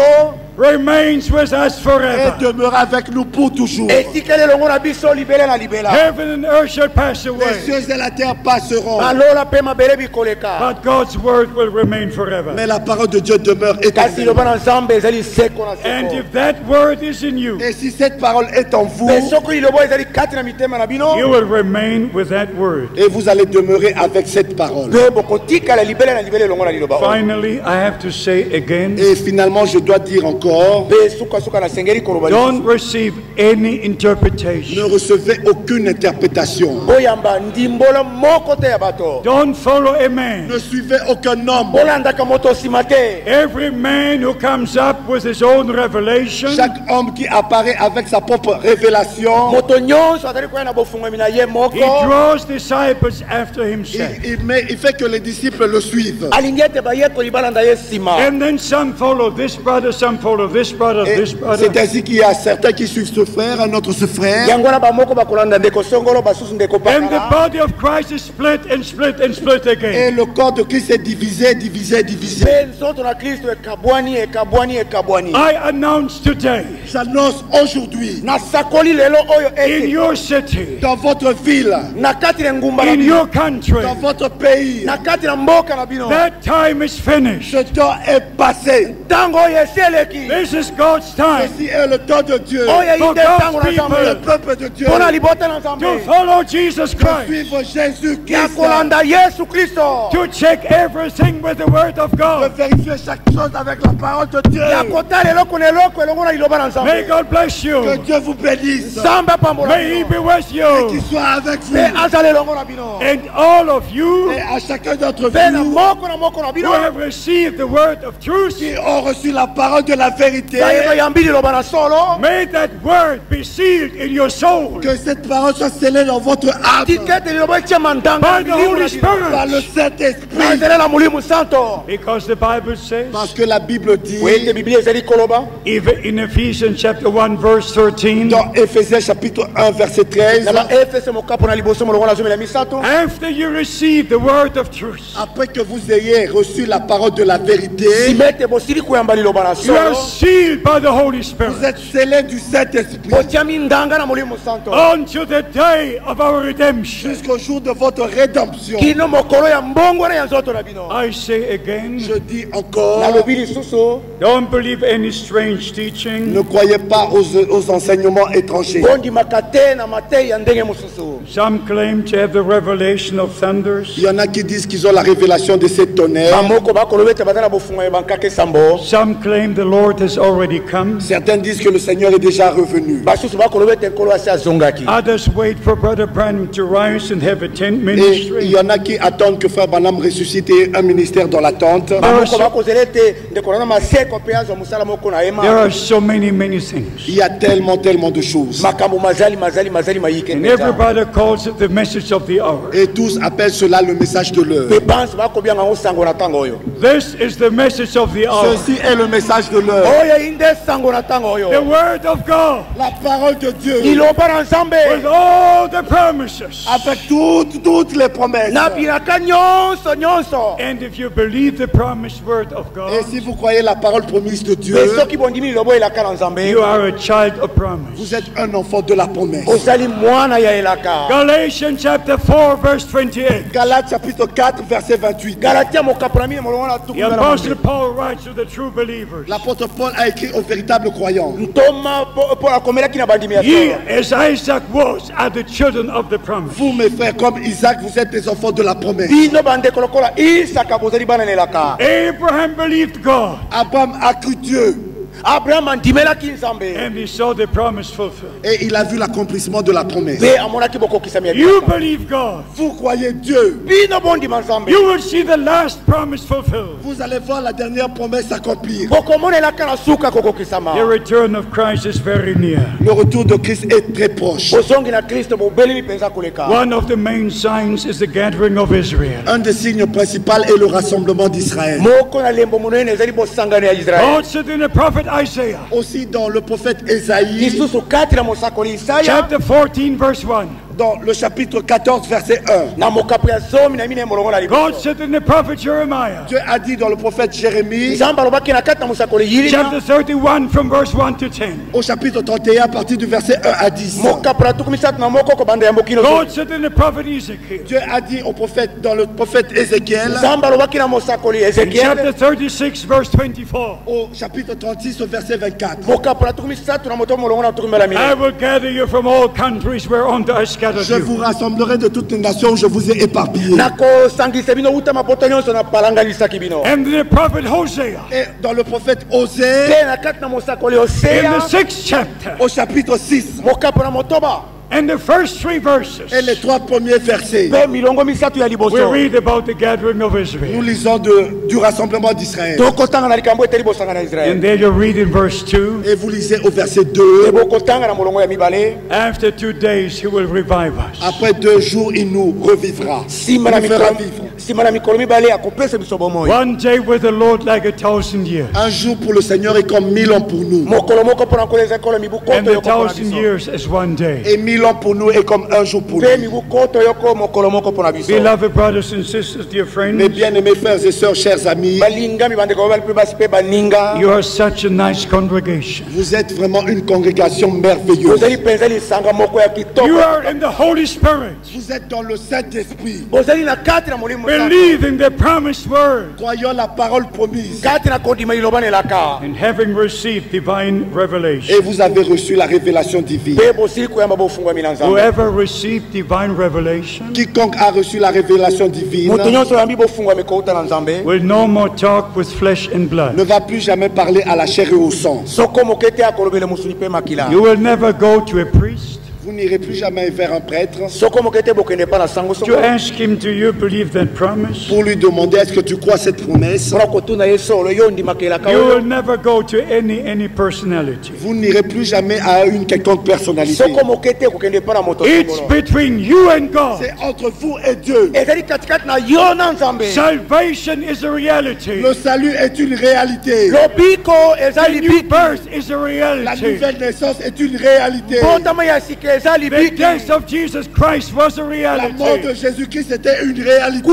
remains with us et forever. demeure avec nous pour toujours. Etikeli elongo na biso libele na libela. Heaven and earth shall pass Les away, cieux et la terre passeront, Balola mpe mabele bikoleka. but God's word will remain forever. mais la parole de Dieu demeure Kasi éternelle. liloba na Nzambe ezali seko na And seko. if that word is in you, Et si cette parole est en vous, Mpe soki lilobo ezali kati na mitema na bino. you will remain with that word. et vous allez demeurer avec cette parole. Mpe bokotikala libele na libele elongo na liloba oyo. Finally, I have to say again, Et finalement, je dois dire encore, Mpe sukasuka na sengeli koloba don't lisusu. receive any ne interpretation. recevez aucune interprétation. Boyamba ndimbola moko te ya bato. Don't follow a man. Ne suivez aucun homme. Bolandaka moto nsima te. Every man who comes up with his own revelation Chaque homme qui apparaît avec sa propre révélation, Moto nyonso azali koya na bofungwami na ye he moko. draws disciples after himself. il fait que les disciples le suivent. Alingi ete bayekoli balanda ye nsima. And then some follow this brother, some follow this brother, Et this brother. c'est ainsi qu'il y a certains qui suivent ce frère, un autre ce frère. Yango wana bamoko bakolanda ndeko songolo basusu ndeko And the pakala. body of Christ is split and split and split Et again. le corps de Christ est divisé, divisé, divisé. Mpe nzoto na Kristo ekabwani ekabwani ekabwani. I announce today, J'annonce aujourd'hui, Nasakoli lelo oyo in ete your city, dans votre ville, na kati na ngumba na in bino, your country, dans votre pays, na kati na mboka na bino. that time is finished. ce temps est passé. Ntango oyo eseleki. This is God's time Ceci est le temps de Dieu. Oyo for eyi nde ntango na God's Le Nzambe. people peuple de Dieu. Mpona libota na Nzambe. to follow Jesus De Christ, suivre Ya Jésus-Christ. kolanda Yesu Kristo. to check everything with the word of De God. vérifier chaque chose avec la parole de Dieu. Ya kotala eloko na eloko elongo na liloba na May Nzambe. God bless Que you. Dieu vous bénisse. Nzambe apambola May He bino. be with Qu'il you. soit avec vous. Mpe azala elongo na bino. And all of you Et à chacun d'entre Mpe na vous moko na moko na bino. who have received the word of truth, qui ont reçu la parole de la vérité, Zaye bayambi liloba na solo. may that word be sealed in your soul que cette parole soit scellée dans votre âme Tikete liloba etie mandanga by na the milimu Holy na bino. par le Spirit. Saint-Esprit. Azele na mulimu santo. Because the Bible says, Parce que la Bible dit Wete Biblia ezali koloba. even in Ephesians chapter 1 verse 13, dans Éphésiens chapitre 1 verset 13, Na ba Efese mokapo na liboso molongo na zomi na misato. after you receive the word of truth, après que vous ayez reçu la parole de la vérité, Simete bosili kuyamba liloba na you are solo. sealed by the Holy Vous Spirit êtes scellés du Saint-Esprit. otiami ndanga na molimo santo unto the day of our redemption. Jusqu'au jour de votre rédemption. kino mokolo ya mbongwana ya nzoto na bino. I say again, Je dis encore, nalobi lisusu don't believe any strange teaching. ne croyez pas aux enseignements étrangers. bondimaka te na mateyi ya ndenge mosusu. Some claim to have the revelation of thunders. Il y en a qui disent qu'ils ont la révélation de ces tonnerres. bamoko bakoloba ete baza na bofungo ya bankaka esambo. Some claim the Lord has already come. Certains disent que le Seigneur est déjà revenu. basusu bakoloba ete nkolo asi azongaki. Others wait for Brother Branham to rise and have a tent Et il ministry. y en a qui attendent que Frère Branham ressuscite et un ministère dans l'attente. bamoko bakozela ete ndeko na maseko mpe azwa mosala moko na There ema. are so many things. Il y a tellement de choses. makambo mazali mayike And mpenza. everybody calls it the message of the hour. Et tous appellent cela le message de l'heure. mpe banso bakobianga ngo sango na ntango oyo. This is the message of the hour. Ceci est le message de l'heure. oyo inde sango na ntango The oyo. word of God La parole de Dieu. liloba na nzambe with all the promises. Avec toutes les promesses. na bilaka nyonso. And if you believe the promised word of Et God, si vous croyez la parole promise de Dieu, mpe soki bondimi liloba elaka na nzambe you are a child of promise. vous êtes un enfant de la promesse. ozali mwana ya elaka. Galatians chapter 4 verse 28. Galates chapitre 4 verset 28. galatia mokapula mine molongo na The tuku na apostle Paul writes to the true believers. L'apôtre Paul a écrit aux véritables croyants. ntoma mpo akomelaki na bandimi ya Ye, solo. as Isaac was, are the children of the promise. Vous, mes frères, comme Isaac, vous êtes des enfants de la promesse. bino bandeko lokola isaka bozali bana na elaka. Abraham believed God, Abraham a cru Dieu abraham andimelaki nzambe and he saw the promise fulfilled. et il a vu l'accomplissement de la promesse. mpe amonaki bokokisami ya You elaka. believe God, Vous croyez Dieu, bino bondima nzambe you will see the last promise fulfilled. vous allez voir la dernière promesse s'accomplir. bokomona elaka na suka kokokisama. The return of Christ is very near. Le retour de Christ est très proche. bozongi na kristo bobelemi mpenza koleka. One of the main signs is the gathering of Israel. Un des signes principaux est le rassemblement d'Israël. moko na lembo monene ezali bosangano ya israele. God said in the prophet Isaiah, Aussi dans le prophète Ésaïe, lisusu kati na mosakoli isaya chapter 14 verse 1. dans le chapitre 14 verset 1. na mokapo ya zomi na mine molongo na God liboso. said in the prophet Jeremiah, Dieu a dit dans le prophète Jérémie, nzambe alobaki na kati na mosakoli yili chapter 31 from verse 1 to 10. au chapitre 31 à partir du verset 1 à 10. mokapo na tuku misatu na moko kobanda ya mokili God said in the prophet Ezekiel, Dieu a dit au prophète, dans le prophète Ézéchiel, nzambe alobaki na mosakoli in ezekiel chapter 36 verse 24, au chapitre 36 au verset 24. mokapo na tuku misatu na moto molongo na tuku mbala I mine. will gather you from all countries whereunto I scattered Je vous you. rassemblerai de toutes les nations où je vous ai éparpillés. nakosangisa bino uta mapoto nyonso na palanganisaki bino. And the prophet Hosea, Et dans le prophète Osée, mpe na kati na mosakoli in oseya the 6th chapter, au chapitre 6, mokapo na motoba and the first 3 verses, et les 3 premiers versets, mpe milongo misatu ya we liboso read about the gathering of nous Israel. lisons du rassemblement d'Israël. tokotanga na likambo eteli bosanga na And israele. there you read in verse 2, Et vous lisez au verset 2, e bokotanga na molongo ya mibale. after 2 days he will revive us. après 2 jours, il nous revivra. nsima Il na nous fera mikolo- vivre. nsima na mikolo mibale akopesa biso bomoi. One day with the Lord like 1,000 years, Un jour pour le Seigneur est comme 1000 ans pour nous. mokolo moko mpona koleza ekolo mibu and koto yoko mpona 1,000 biso. years as one day. Et 1000 ans pour nous est comme un jour pour mpe nous. mibu koto yoko mokolo moko mpona biso. Beloved brothers and sisters, dear Mes friends, bien-aimés frères et sœurs, chers amis, balingami bandeko babali mpe basi mpe baninga. you are such a nice congregation. vous êtes vraiment une congrégation merveilleuse. bozali mpenza lisanga moko ya You kitoko. are in the Holy Spirit, Vous êtes dans le Saint-Esprit, bozali na kati na molimo santo. believing the promised word, croyant la parole promise. kati na kondima liloba na elaka. and having received divine revelation. Et vous avez reçu la révélation divine. mpe bosili koyamba bofungwami na nzambe. Whoever received divine revelation Quiconque a reçu la révélation divine moto nyonso oyambi bofungwami kouta na nzambe. will no more talk with flesh and ne blood. va plus jamais parler à la chair et au sang. soko moke te akolobela mosuni mpe makila. You will never go to a priest Vous n'irez plus jamais vers un prêtre soko moke te bokende pa na sango to soko. ask him, do you believe that promise? pour lui demander est-ce que tu crois cette promesse. mpona kotuna ye solo yo ondimaka elaka You will oyo. never go to any personality. Vous n'irez plus jamais à une quelconque personnalité. soko moke te kokende pa na moto It's songolo. between you and God. C'est entre vous et Dieu. ezali katikati na yo na nzambe. Salvation is a reality. Le salut est une réalité. lobiko eza The new libiki. birth is a La reality. nouvelle naissance est une réalité. botama ya sika The death of Jesus Christ was a La mort de reality. Jésus-Christ était une réalité.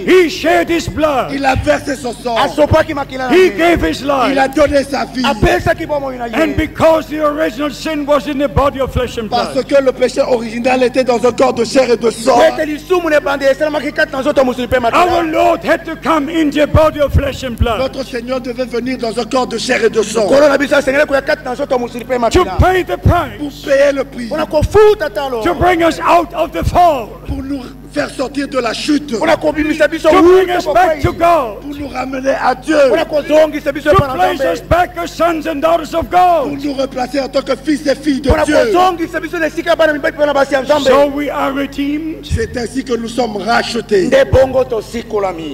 He shed his blood. Il a versé son sang. He gave his Il a life. donné sa vie. And because the original sin was in the body of flesh and Parce blood, que le péché original était dans un corps de chair et de sang. our Lord had to come into a body of flesh and blood Notre Seigneur devait venir dans un corps de chair et de sang. to pay the Pour price, payer le prix. to bring us out of the fall, Pour nous faire sortir de la chute. to bring us back to God, Pour nous ramener à Dieu. to place us back as sons and daughters of Pour God. nous replacer en tant que fils et filles de Dieu. So we are redeemed, C'est ainsi que nous sommes rachetés.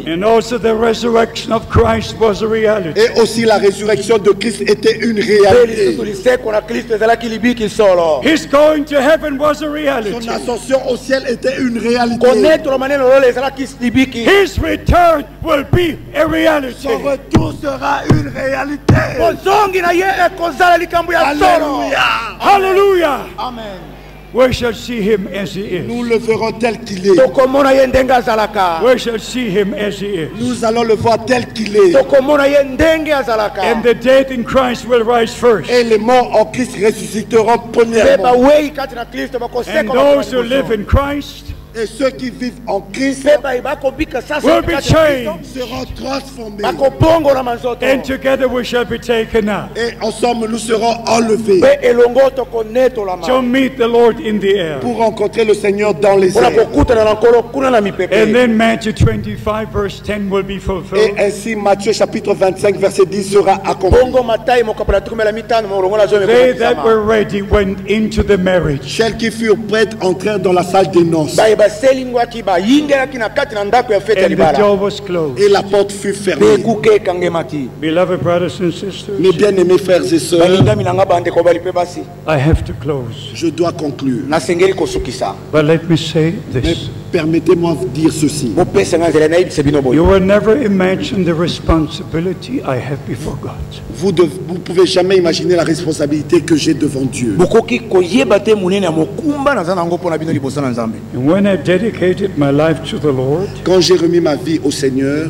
and also the resurrection of Christ was a reality. Et aussi la résurrection de Christ était une réalité. His going to heaven was a Son reality. ascension au ciel était une réalité. His return will be a reality. Son retour sera une réalité. Alléluia. Hallelujah. Amen. We shall see him as he Nous is. le verrons tel qu'il est. We shall see him as he is. Nous allons le voir tel qu'il est. And the dead in Christ will rise first. Et les morts en Christ ressusciteront premièrement. And those who live in Christ Et ceux qui vivent en Christ will be changed. seront transformés. And together we shall be taken up Et ensemble nous serons enlevés to meet the Lord in the air. pour rencontrer le Seigneur dans les airs. And then Matthew 25 verse 10 will be Et fulfilled. ainsi Matthieu chapitre 25 verset 10 sera accompli. They that were ready went into the marriage. Celles qui furent prêtes entrèrent dans la salle des noces. And the door was closed. Et la porte fut fermée. Beloved brothers and sisters, Mes bien-aimés frères et sœurs, I have to close. je dois conclure. But let me say Mais this. permettez-moi de dire ceci. You will never imagine the responsibility I have before God. Vous ne pouvez jamais imaginer la responsabilité que j'ai devant Dieu. And when I dedicated my life to the Lord Quand j'ai remis ma vie au Seigneur,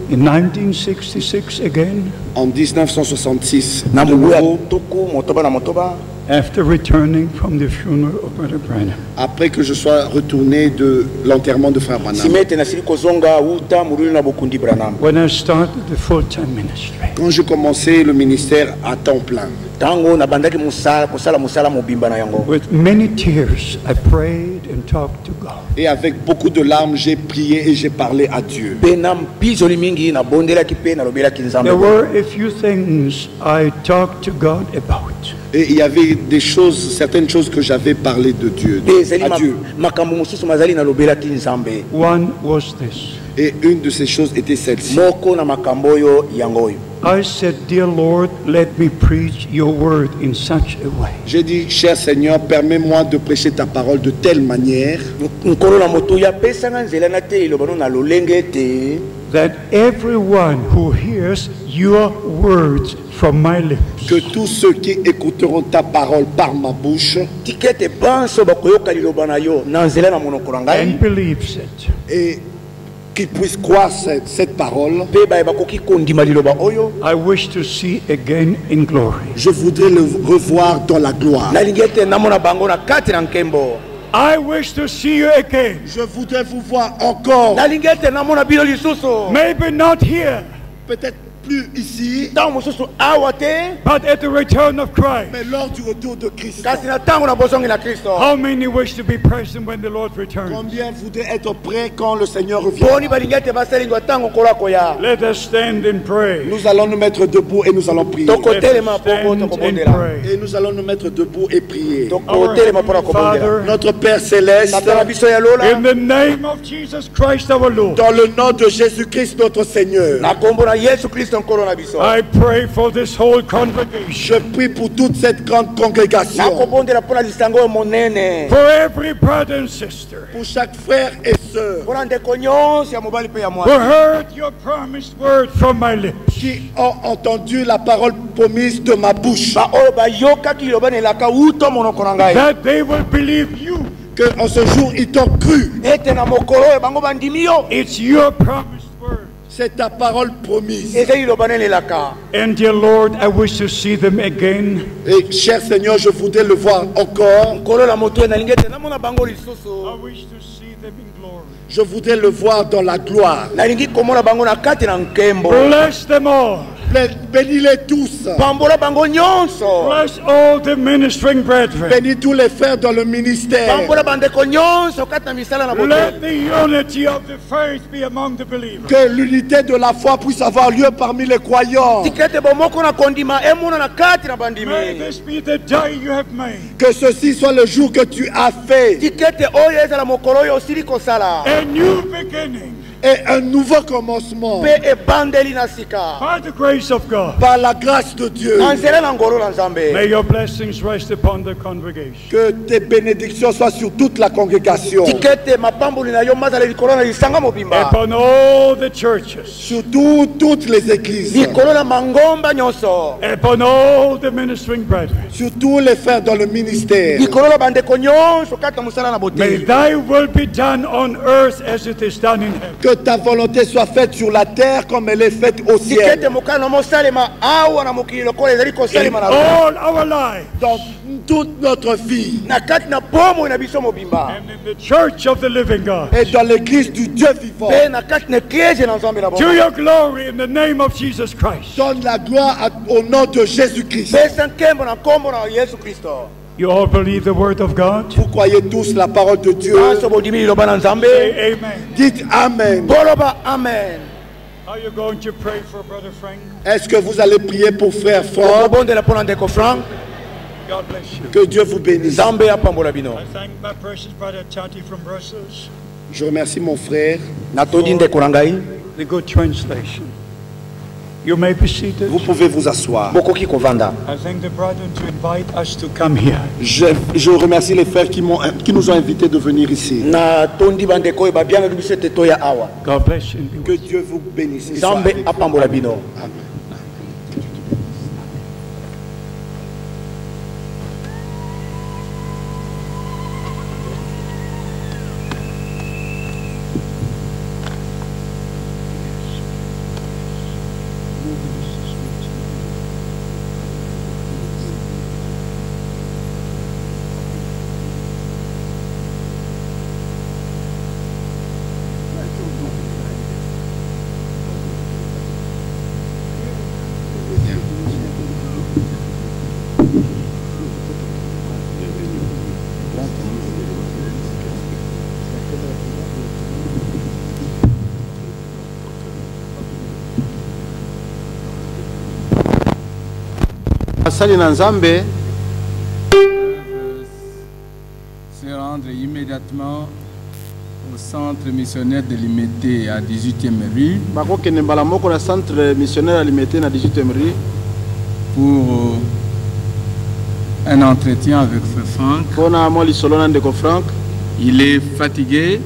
in 1966 again, en 1966, de na mobu ya nouveau, toko motoba na motoba after returning from the funeral of Brother Branham, après que je sois retourné de l'enterrement de Frère Branham, simete nasili kozonga uta mululu na bokundi Branham when I started the full-time ministry, quand j'ai commencé le ministère à temps plein, tango nabandaki kosala musala mobimba na yango with many tears, I prayed and talked to God. et avec beaucoup de larmes, j'ai prié et j'ai parlé à Dieu. mpe na mpizoli mingi nabondelaki mpe nalobelaki nzambe There were a few things I talked to God about. Et il y avait des choses, certaines choses que j'avais parlé de Dieu, mpe ezali à Dieu. makambo mosusu mazali nalobelaki nzambe One was this. Et une de ces choses était celle-ci. moko na makambo oyo yango oyo I said, Dear Lord, let me preach your word in such a way J'ai dit, cher Seigneur, permets-moi de prêcher ta parole de telle manière nkolo na moto apesanga nzela na te elobano na lolenge te that everyone who hears your words from my lips que tous ceux qui écouteront ta parole par ma bouche tikete banso bakoyoka liloba na yo na nzela na monoko na ngai and believes it, et qu'ils puissent croire cette parole, mpe baye bakoki kondima liloba oyo I wish to see again in glory. je voudrais le revoir dans la gloire. nalingi ete namona bango na kati na nkembo I wish to see you again. Je voudrais vous voir encore, nalingi ete namona bino lisusu Maybe not here, peut-être plus ici, ntango mosusu awa te but at the return of Christ. mais lors du retour de Christ. kasi na ntango na bozongi na kristo How many wish to be present when the Lord returns? Combien voudraient être prêts quand le Seigneur revient? poni balingi ete basalingwa ntango nkolo akoya Let us stand and pray. Nous allons nous mettre debout et nous allons prier. Let tokotelema us mpo stand and tokobondela pray. Et nous allons nous mettre debout et prier. Our tokotelema mpo na Heavenly kobondela Father, Notre Père Céleste, tata na biso ya lola in the name of Jesus Christ our Lord, dans le nom de Jésus-Christ notre Seigneur, na kombo na yesu kristo I pray for this whole congregation. Je prie pour toute cette grande congrégation. For every brother and sister Pour chaque frère et sœur who heard your promised word from my lips. qui ont entendu la parole promise de ma bouche. That they will believe you. Que en ce jour ils t'ont cru. It's your promised word. C'est ta parole promise. And dear Lord, I wish to see them again. Et cher Seigneur, je voudrais le voir encore. I wish to see them in glory. Je voudrais le voir dans la gloire. Bless them all. Bénis-les tous. Bless all the ministering brethren. Bénis tous les frères dans le ministère. Let the unity of the faith be among the believers. Que l'unité de la foi puisse avoir lieu parmi les croyants. May this be the day you have made. Que ceci soit le jour que tu as fait. A new beginning. Et un nouveau commencement. By the grace of God. Par la grâce de Dieu. May your blessings rest upon the congregation. Que tes bénédictions soient sur toute la congrégation. Upon all the churches. Sur toutes les églises. Upon all the ministering brethren. Sur tous les frères dans le ministère. May thy will be done on earth as it is done in heaven. Que ta volonté soit faite sur la terre comme elle est faite au ciel. In all our lives. Dans toute notre vie. And in the church of the living God. Et dans l'église du Dieu vivant. To your glory in the name of Jesus Christ. Donne la gloire au nom de Jésus-Christ. You all believe the word of God? Vous croyez tous la parole de Dieu? Say amen. Dites Amen. Amen. Are you going to pray for Brother Frank? Est-ce que vous allez prier pour frère Franck? God bless you. Que Dieu vous bénisse. I thank my precious brother Tati from Brussels. Je remercie mon frère. The good translation. You may be seated. Vous pouvez vous asseoir. I thank the brethren to invite us to come here. Je remercie les frères qui nous ont invités de venir ici. God bless you. Que Dieu vous bénisse. Et soit avec vous. Amen. Sali na Nzambe se rendre immédiatement au centre missionnaire de Limete à 18e rue. Bakokende mbala moko na centre missionnaire à Limete na 18e rue pour un entretien avec Frère Franck. Pona mo lisolo na ndeko Franck. Il est fatigué.